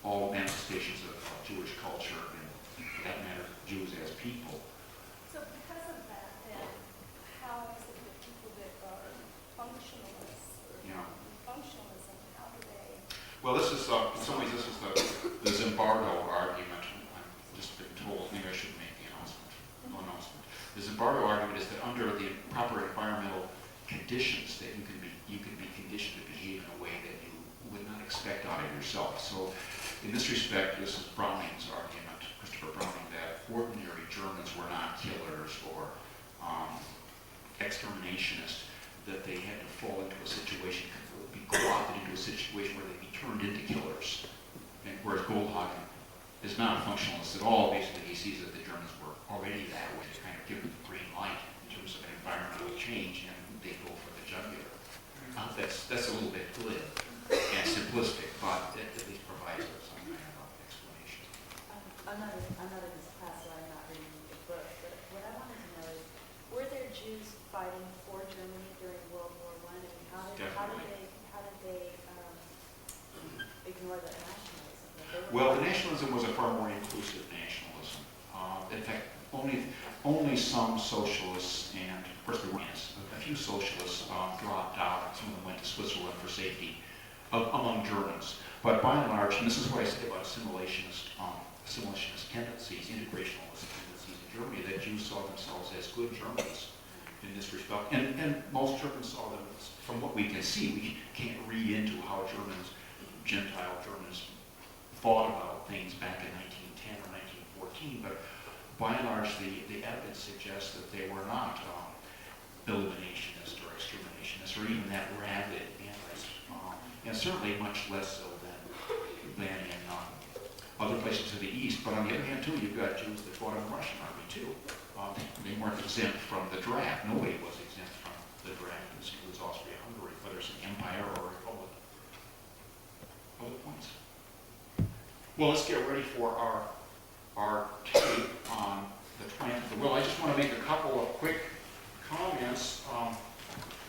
all manifestations of Jewish culture, and for that matter, Jews as people. So because of that, then, how is it that people that are functionalists or functionalism, how do they? Well, this is, in some ways, this is the Zimbardo argument. I've just been told, maybe I should make the announcement. No announcement. The Zimbardo argument is that under the proper environmental conditions, that you can be conditioned to behave in a way that you would not expect out of yourself. So, in this respect, this is Browning's argument, Christopher Browning, that ordinary Germans were not killers or exterminationists, that they had to fall into a situation, be co-opted into a situation where they'd be turned into killers. And whereas Goldhagen is not a functionalist at all, basically he sees that the Germans were already that way, to kind of give them the green light in terms of an environmental change, and they go for the jugular. That's a little bit glib and simplistic, but it at least provides us some kind of explanation. I'm not in this class, so I'm not reading the book, but what I wanted to know is, were there Jews fighting for Germany during World War I? I mean, how did they ignore the nationalism? Well, the nationalism was a far more inclusive nationalism. In fact, only some socialists, and of course there were a few socialists dropped out. Some of them went to Switzerland for safety among Germans. But by and large, and this is what I say about assimilationist tendencies, integrationalist tendencies in Germany, that Jews saw themselves as good Germans in this respect. And most Germans saw them, from what we can see, we can't read into how Gentile Germans thought about things back in 1910 or 1914, but by and large, the evidence suggests that they were not eliminationist or exterminationist, or even that rabid anarchist, and certainly much less so than in other places of the East. But on the other hand, too, you've got Jews that fought in the Russian army, too. They weren't exempt from the draft. Nobody was exempt from the draft. This includes Austria-Hungary, whether it's an empire or a republic. Other points? Well, let's get ready for our take on the triumph of the will. I just want to make a couple of quick comments.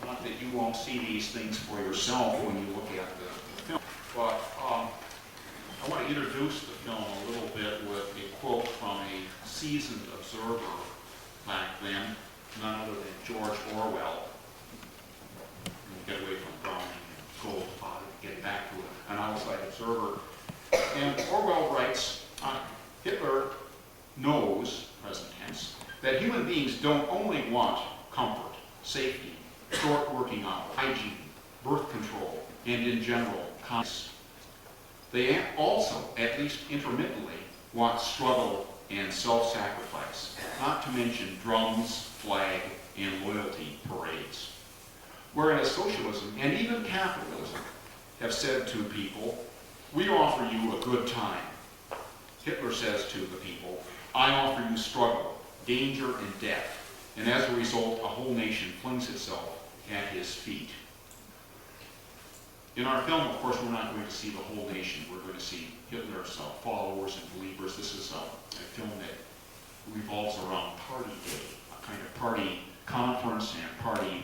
Not that you won't see these things for yourself when you look at the film, but I want to introduce the film a little bit with a quote from a seasoned observer back then, none other than George Orwell. We'll get away from Browning and Goldhagen, get back to an outside observer. And Orwell writes, Hitler knows, present tense, that human beings don't only want comfort, safety, short working hours, hygiene, birth control, and in general, kindness. They also, at least intermittently, want struggle and self-sacrifice, not to mention drums, flag, and loyalty parades. Whereas socialism and even capitalism have said to people, we offer you a good time. Hitler says to the people, I offer you struggle, danger, and death. And as a result, a whole nation flings itself at his feet. In our film, of course, we're not going to see the whole nation. We're going to see Hitler's followers and believers. This is a film that revolves around Party Day, a kind of party conference and party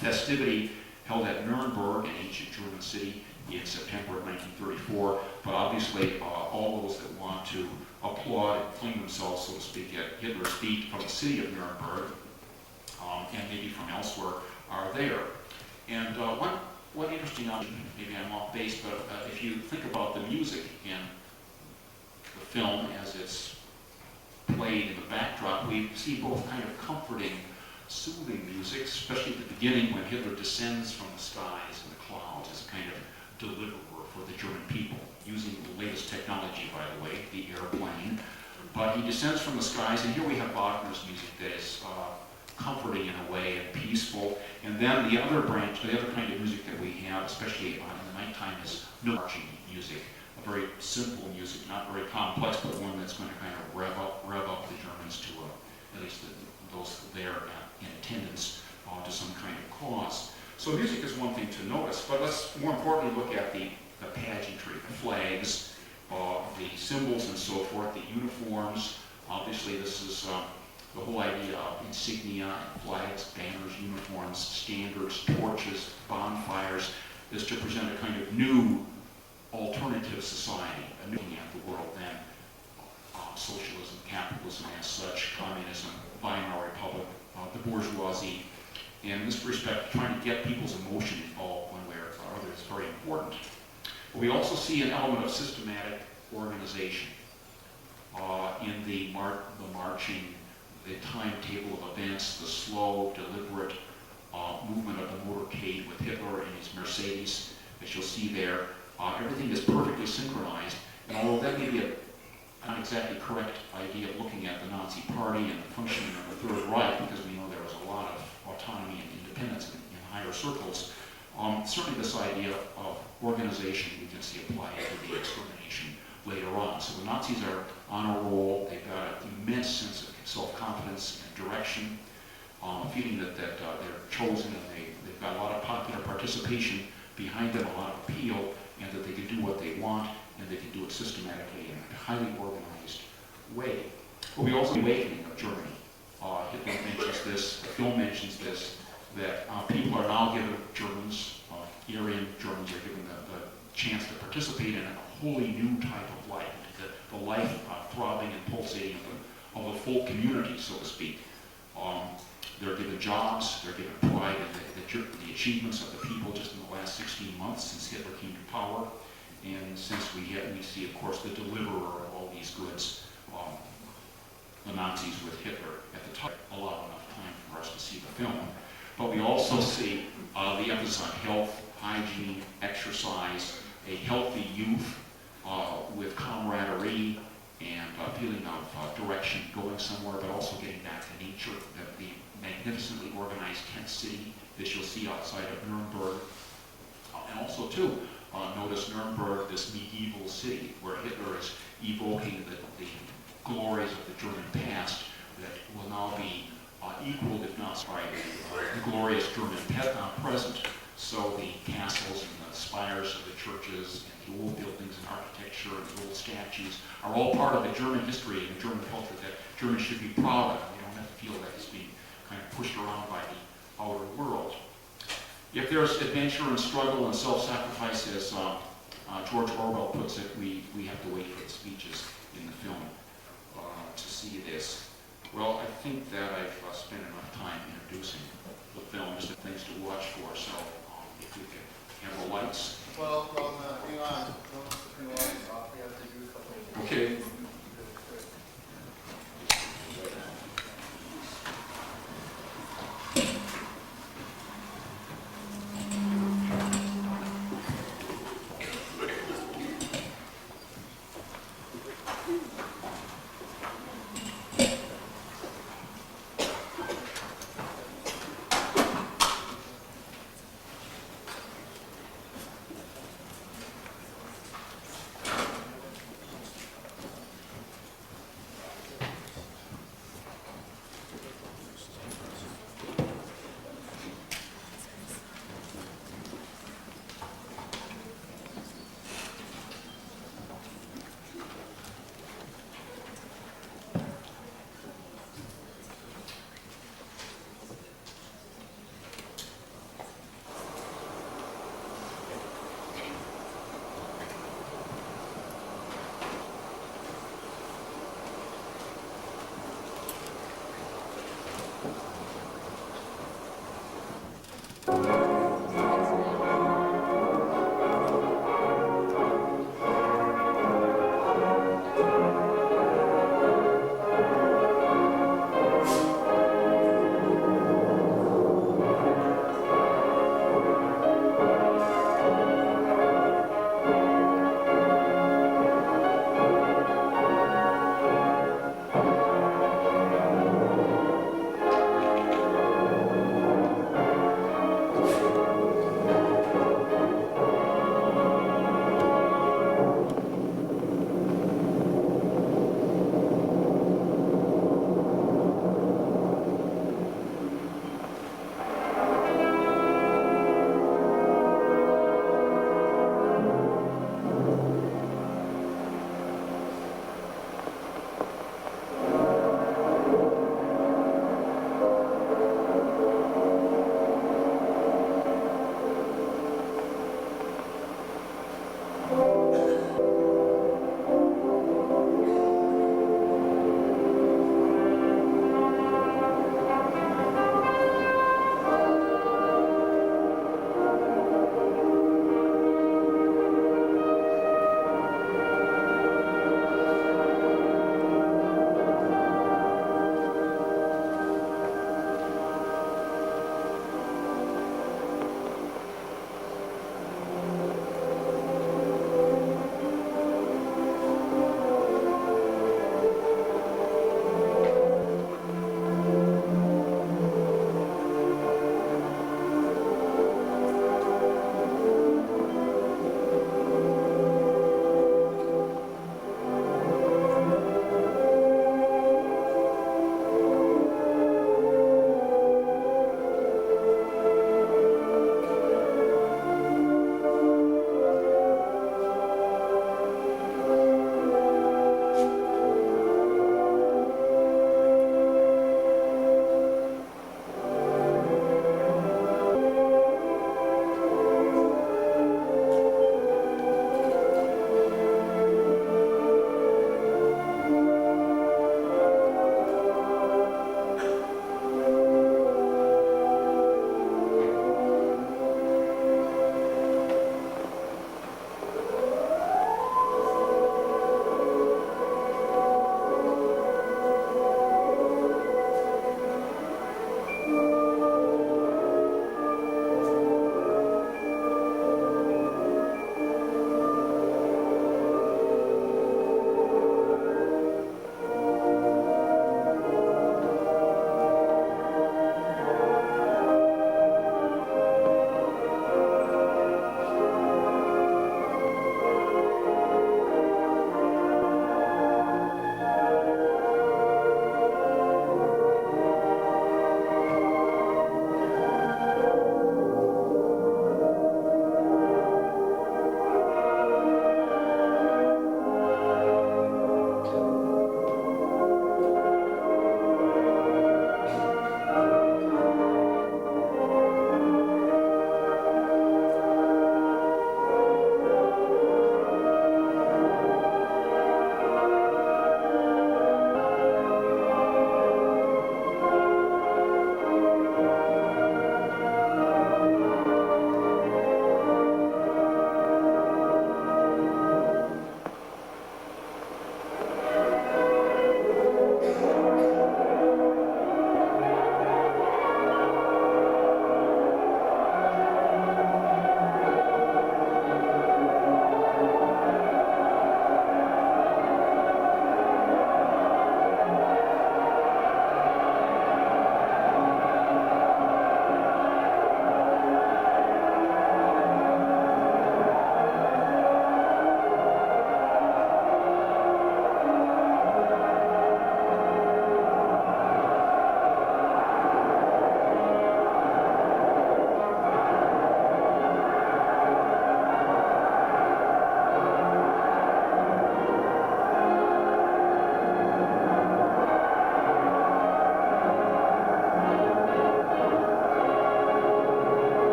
festivity held at Nuremberg, an ancient German city, in September of 1934. But obviously, all those that want to applaud and fling themselves, so to speak, at Hitler's feet from the city of Nuremberg, and maybe from elsewhere, are there. And one interesting option, maybe I'm off base, but if you think about the music in the film as it's played in the backdrop, we see both kind of comforting, soothing music, especially at the beginning when Hitler descends from the skies and the clouds as a kind of deliverer for the German people, using the latest technology, by the way, the airplane. But he descends from the skies, and here we have Wagner's music that is comforting in a way and peaceful. And then the other branch, the other kind of music that we have, especially in the nighttime, is marching music. A very simple music, not very complex, but one that's going to kind of rev up the Germans to at least those there in attendance to some kind of cause. So music is one thing to notice, but let's more importantly look at the pageantry, the flags, the symbols and so forth, the uniforms. Obviously this is the whole idea of insignia and flags, banners, uniforms, standards, torches, bonfires, is to present a kind of new alternative society, a new looking at the world than socialism, capitalism as such, communism, Weimar Republic, the bourgeoisie. And in this respect, trying to get people's emotion involved one way or other is very important. We also see an element of systematic organization in the marching, the timetable of events, the slow, deliberate movement of the motorcade with Hitler and his Mercedes, as you'll see there. Everything is perfectly synchronized, and although that may be a not exactly correct idea of looking at the Nazi Party and the functioning of the Third Reich, because we know there was a lot of autonomy and independence in higher circles. Certainly this idea of organization we can see applied to the extermination later on. So the Nazis are on a roll. They've got an immense sense of self-confidence and direction, a feeling that they're chosen, and they've got a lot of popular participation behind them, a lot of appeal, and that they can do what they want, and they can do it systematically in a highly organized way. But we also see the awakening of Germany. Hitler mentions this, the film mentions this, that people are now given, Germans, Aryan Germans are given the chance to participate in a wholly new type of life, the life throbbing and pulsating of the full community, so to speak. They're given jobs, they're given pride in the achievements of the people just in the last 16 months since Hitler came to power. And since we see, of course, the deliverer of all these goods, the Nazis with Hitler at the time, allow enough time for us to see the film. But we also see the emphasis on health, hygiene, exercise, a healthy youth with camaraderie and a feeling of direction, going somewhere, but also getting back to nature, the magnificently organized tent city that you'll see outside of Nuremberg. And also, too, notice Nuremberg, this medieval city where Hitler is evoking the glories of the German past that will now be equaled, if not by the glorious German present. So the castles and the spires of the churches and the old buildings and architecture and the old statues are all part of the German history and the German culture that Germans should be proud of. They don't have to feel that it's being kind of pushed around by the outer world. If there's adventure and struggle and self-sacrifice, as George Orwell puts it, we have to wait for the speeches in the film to see this. Well, I think that I've spent enough time introducing the film, just the things to watch for. So if we could have the lights. Well, hang on. Don't turn the lights off. We have to do a couple. Okay.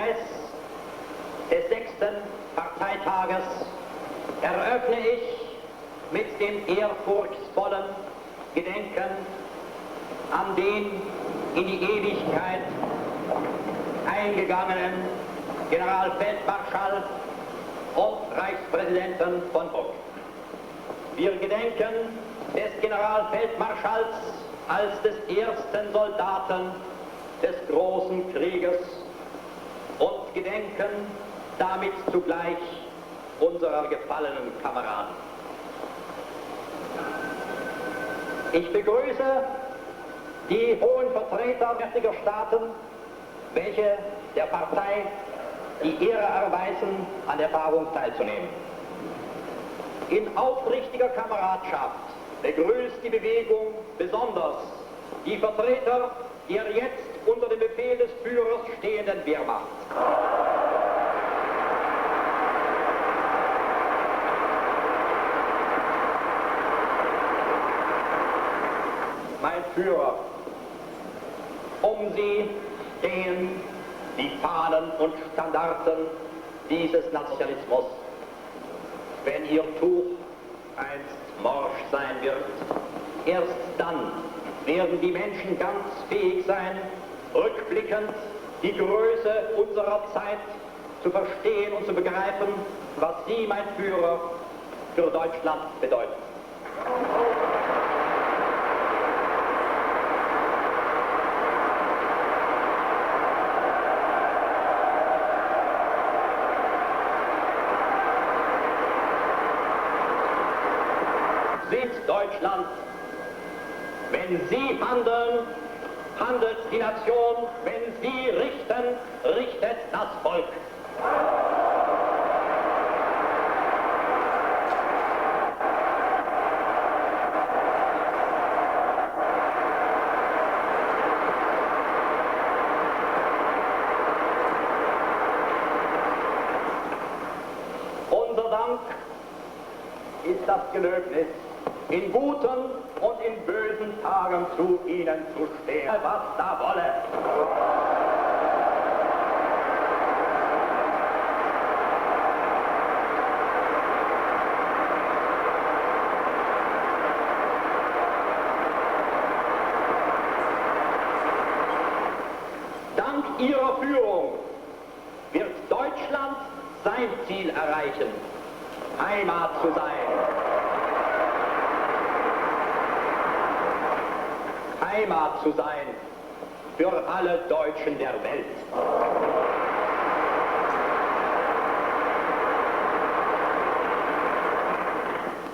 Anlass des 6. Parteitages eröffne ich mit dem ehrfurchtsvollen Gedenken an den in die Ewigkeit eingegangenen Generalfeldmarschall und Reichspräsidenten von Bruck. Wir gedenken des Generalfeldmarschalls als des ersten Soldaten des großen Krieges und gedenken damit zugleich unserer gefallenen Kameraden. Ich begrüße die hohen Vertreter mächtiger Staaten, welche der Partei die Ehre erweisen, an der Tagung teilzunehmen. In aufrichtiger Kameradschaft begrüßt die Bewegung besonders die Vertreter der jetzt unter dem Befehl des Führers stehenden Wehrmacht. Mein Führer, um Sie stehen die Fahnen und Standarten dieses Nationalismus. Wenn Ihr Tuch einst morsch sein wird, erst dann werden die Menschen ganz fähig sein, rückblickend die Größe unserer Zeit zu verstehen und zu begreifen, was Sie, mein Führer, für Deutschland bedeuten. Deutschland. Wenn Sie handeln, handelt die Nation. Wenn Sie richten, richtet das Volk. Unser Dank ist das Gelöbnis, in guten und in bösen Tagen zu Ihnen zu stehen, was da wolle. Dank Ihrer Führung wird Deutschland sein Ziel erreichen, Heimat zu sein. Heimat zu sein für alle Deutschen der Welt.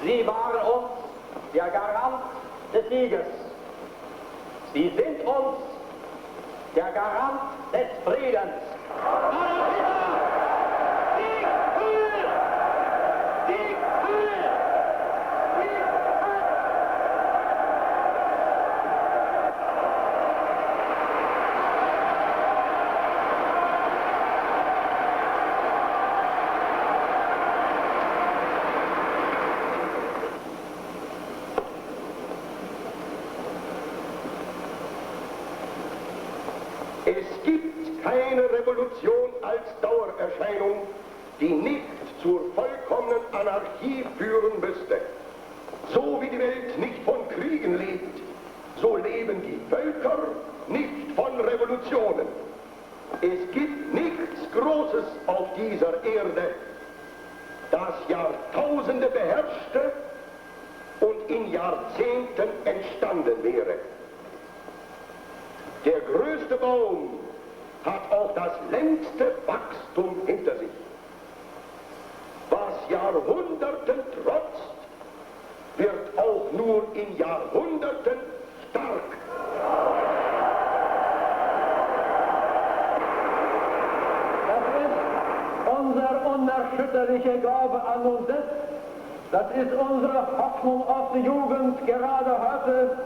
Sie waren uns der Garant des Sieges. Sie sind uns der Garant des Friedens. Sieg Heil! Sieg Heil! Es gibt keine Revolution als Dauererscheinung, die nicht zur vollkommenen Anarchie führen müsste. So wie die Welt nicht von Kriegen lebt, so leben die Völker nicht von Revolutionen. Es gibt nichts Großes auf dieser Erde, das Jahrtausende beherrschte und in Jahrzehnten entstanden wäre. Der größte Baum hat auch das längste Wachstum hinter sich. Was Jahrhunderten trotzt, wird auch nur in Jahrhunderten stark. Das ist unser unerschütterlicher Glaube an uns selbst. Das ist unsere Hoffnung auf die Jugend gerade heute,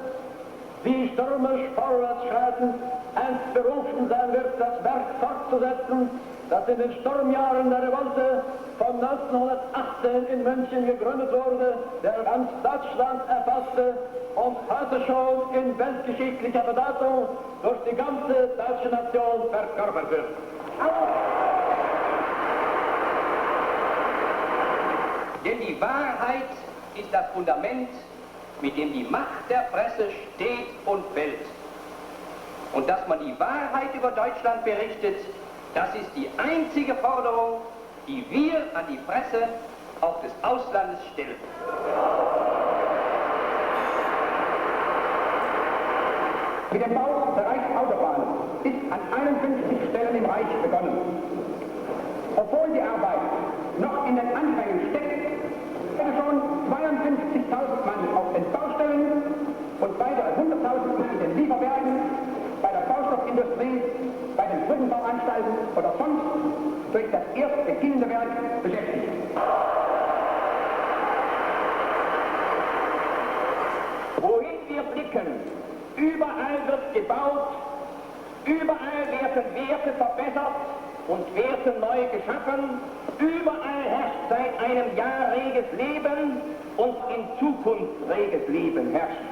die stürmisch vorwärts schreiten, einst berufen sein wird, das Werk fortzusetzen, das in den Sturmjahren der Revolte von 1918 in München gegründet wurde, der ganz Deutschland erfasste und heute schon in weltgeschichtlicher Bedeutung durch die ganze deutsche Nation verkörpert wird. Denn die Wahrheit ist das Fundament, mit dem die Macht der Presse steht und fällt. Und dass man die Wahrheit über Deutschland berichtet, das ist die einzige Forderung, die wir an die Presse auch des Auslandes stellen. Mit dem Bau der Reichsautobahn ist an 51 Stellen im Reich begonnen. Obwohl die Arbeit noch in den Anfängen steckt, sind schon 52.000 Mann auf den Baustellen und weitere 100.000 Mann in den Lieferwerken, bei der Baustoffindustrie, bei den Brückenbauanstalten oder sonst durch das erst beginnende Werk beschäftigt. Wohin wir blicken, überall wird gebaut, überall werden Werte verbessert und Werte neu geschaffen, überall herrscht seit einem Jahr reges Leben und in Zukunft reges Leben herrscht.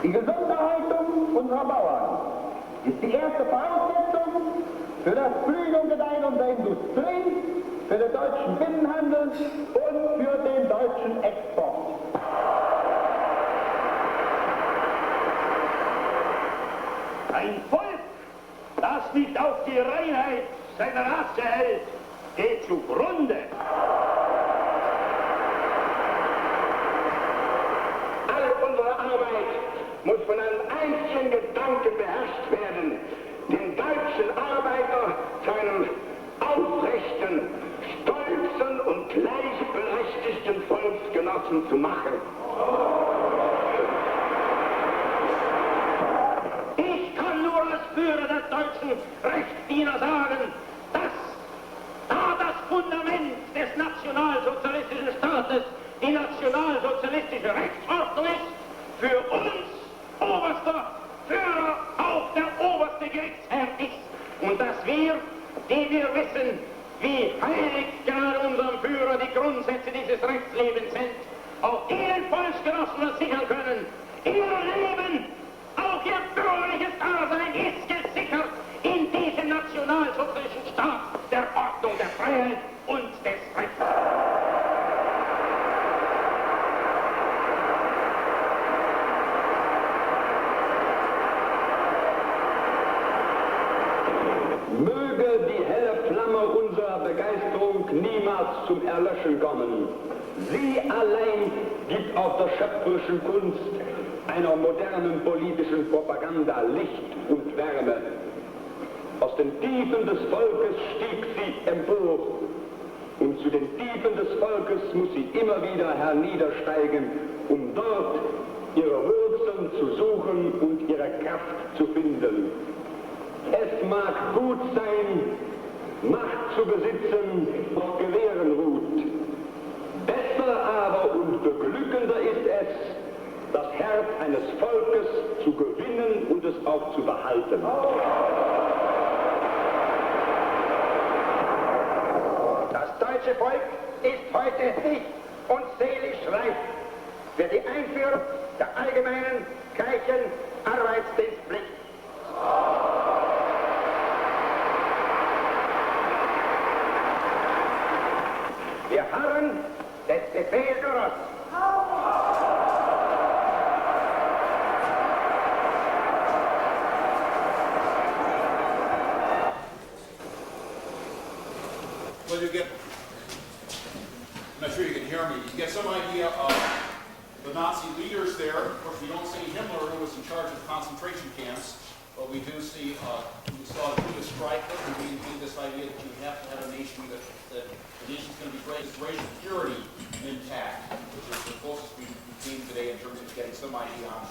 Die gesunde Haltung unserer Bauern ist die erste Voraussetzung für das Blühen und Gedeihen unserer Industrie, für den deutschen Binnenhandel und für den deutschen Export. Ein Volk, das nicht auf die Reinheit seiner Rasse hält, geht zugrunde. Alle unsere Arbeit muss von einem einzigen Gedanken beherrscht werden, den deutschen Arbeiter zu einem aufrechten, stolzen und gleichberechtigten Volksgenossen zu machen. Ich kann nur als Führer der deutschen Rechtsdiener sagen, dass da das Fundament des nationalsozialistischen Staates die nationalsozialistische Rechtsordnung ist, für uns oberster Führer auch der oberste Gerichtsherr ist. Und dass wir, die wir wissen, wie heilig gerade unserem Führer die Grundsätze dieses Rechtslebens sind, auch Ihnen Volksgenossen versichern können, Ihr Leben, auch Ihr bürgerliches Dasein ist gesichert in diesem nationalsozialistischen Staat der Ordnung, der Freiheit und des Rechts. Möge die helle Flamme unserer Begeisterung niemals zum Erlöschen kommen. Sie allein gibt auf der schöpferischen Kunst einer modernen politischen Propaganda Licht und Wärme. Aus den Tiefen des Volkes stieg sie empor und zu den Tiefen des Volkes muss sie immer wieder herniedersteigen, um dort ihre Wurzeln zu suchen und ihre Kraft zu finden. Es mag gut sein, Macht zu besitzen, auf Gewehren ruht. Besser aber und beglückender ist es, das Herz eines Volkes zu gewinnen und es auch zu behalten. Das deutsche Volk ist heute nicht und seelisch reif für die Einführung der allgemeinen gleichen Arbeitsdienstpflicht. Wir harren des Befehlsführers. Well, you get, I'm not sure you can hear me, you get some idea of the Nazi leaders there. Of course, we don't see Himmler, who was in charge of concentration camps, but we do see, we saw Judas Streicher, who maintained this idea that you have to have a nation that the nation's going to be racial purity intact, which is the closest we came today in terms of getting some idea on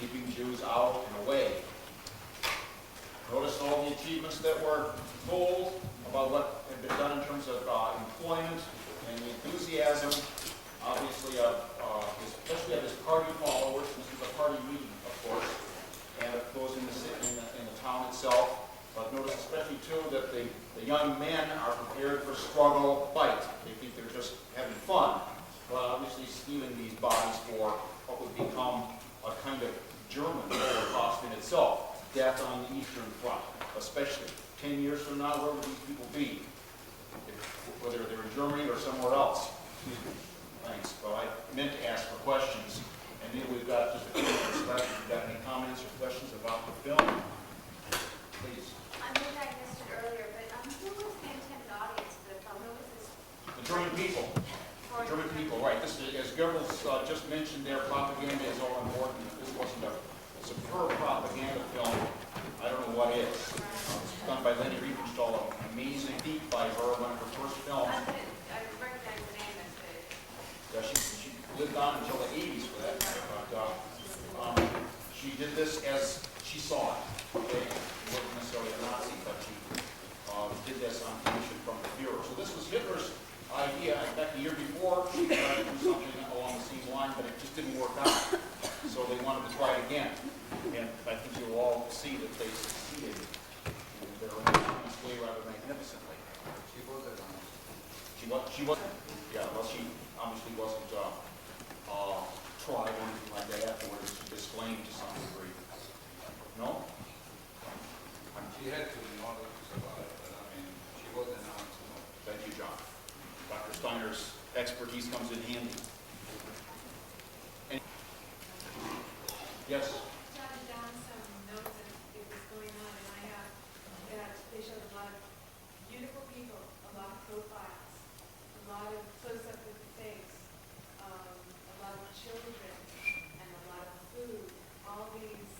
keeping Jews out and away. Notice all the achievements that were told about what had been done in terms of employment and the enthusiasm, obviously, especially of his party followers. This was a party meeting, of course, and of those in the city, in the town itself. But notice especially, too, that the young men are prepared for struggle, fight. They think they're just having fun, but obviously stealing these bodies for what would become a kind of German Holocaust in itself. death on the Eastern Front, especially 10 years from now, where would these people be? Whether they're in Germany or somewhere else. Excuse me. Thanks. Well, I meant to ask for questions, and maybe we've got just a few minutes left. If you've got any comments or questions about the film, please. Maybe I missed it earlier, but who was the intended audience for the film? Who was this? The German people. The German people, right. This is, as Goebbels just mentioned, their propaganda is all important. If this wasn't a superb propaganda film, I don't know what is. It's done by Leni Riefenstahl, an amazing feat by her, one of her first films. I recognize the name as the... Yeah, she lived on until the 80s for that matter, but she did this as she saw it. Okay? She wasn't necessarily a Nazi, but she did this on commission from the Fuhrer. So this was Hitler's idea. In fact, the year before, she tried to do something along the same line, but it just didn't work out. So they wanted to try it again. And I think you'll all see that they succeeded in their own way rather magnificently. She was a Nazi. She wasn't, yeah, well, she obviously wasn't tried or anything like that afterwards. She disclaimed to some degree. No? She had to in order to survive, but I mean, she was a Nazi. Thank you, John. Dr. Steiner's expertise comes in handy. Yes? Jotted down some notes as it was going on, and I have that they showed a lot of beautiful people, a lot of profiles, a lot of close-up with the face, a lot of children, and a lot of food. All these,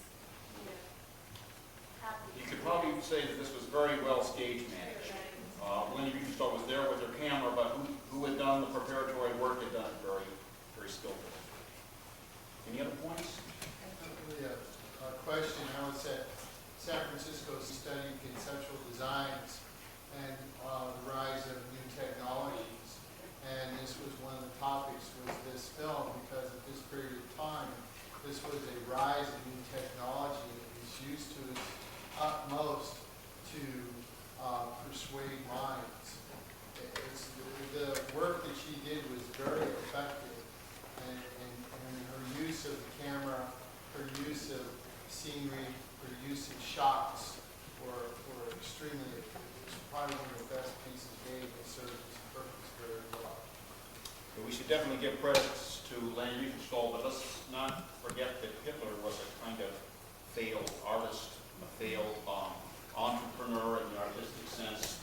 happy. You could probably say that this was very well stage managed. Leni Riefenstahl was there with her camera, but who had done the preparatory work had done it very, very skillfully. Any other points? A question. I was at San Francisco studying conceptual designs and the rise of new technologies. And this was one of the topics was this film, because at this period of time, this was a rise of new technology that was used to its utmost to persuade minds. The work that she did was very effective, and her use of the camera, her use of scenery, her use of shots were extremely, it was probably one of the best pieces made that served its purpose very well. We should definitely give credits to Leni Riefenstahl, but let's not forget that Hitler was a kind of failed artist, a failed entrepreneur in the artistic sense,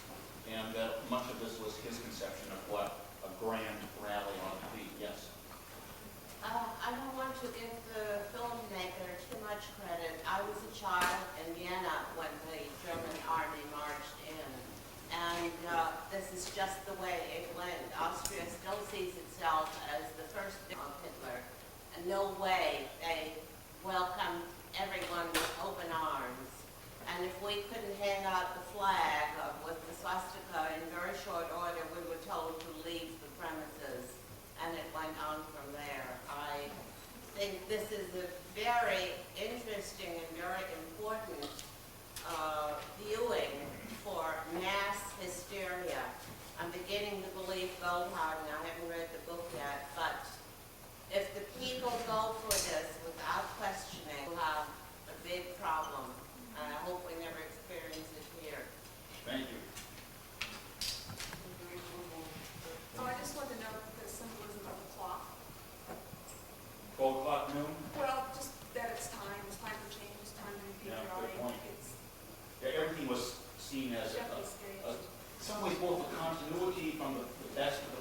and that much of this was his conception of what a grand rally ought to be. Yes? I don't want to give the filmmaker too much credit. I was a child in Vienna when the German army marched in, and this is just the way it went. Austria still sees itself as the first victim of Hitler, and no way they welcomed everyone with open arms. And if we couldn't hang out the flag with the swastika in very short order, we were told to leave the premises, and it went on from there. I think this is a very interesting and very important viewing for mass hysteria. I'm beginning to believe Goldhagen. I haven't read the book yet, but if the people go for this without questioning, we'll have a big problem. And I hope we never experience it here. Thank you. Oh, I just wanted to know the symbolism of the clock. 12 o'clock noon? Well, just that it's time for change, it's time to be Yeah, patriotic. good point. It's Yeah, everything was seen as, definitely staged. in some ways, both the continuity from the best of the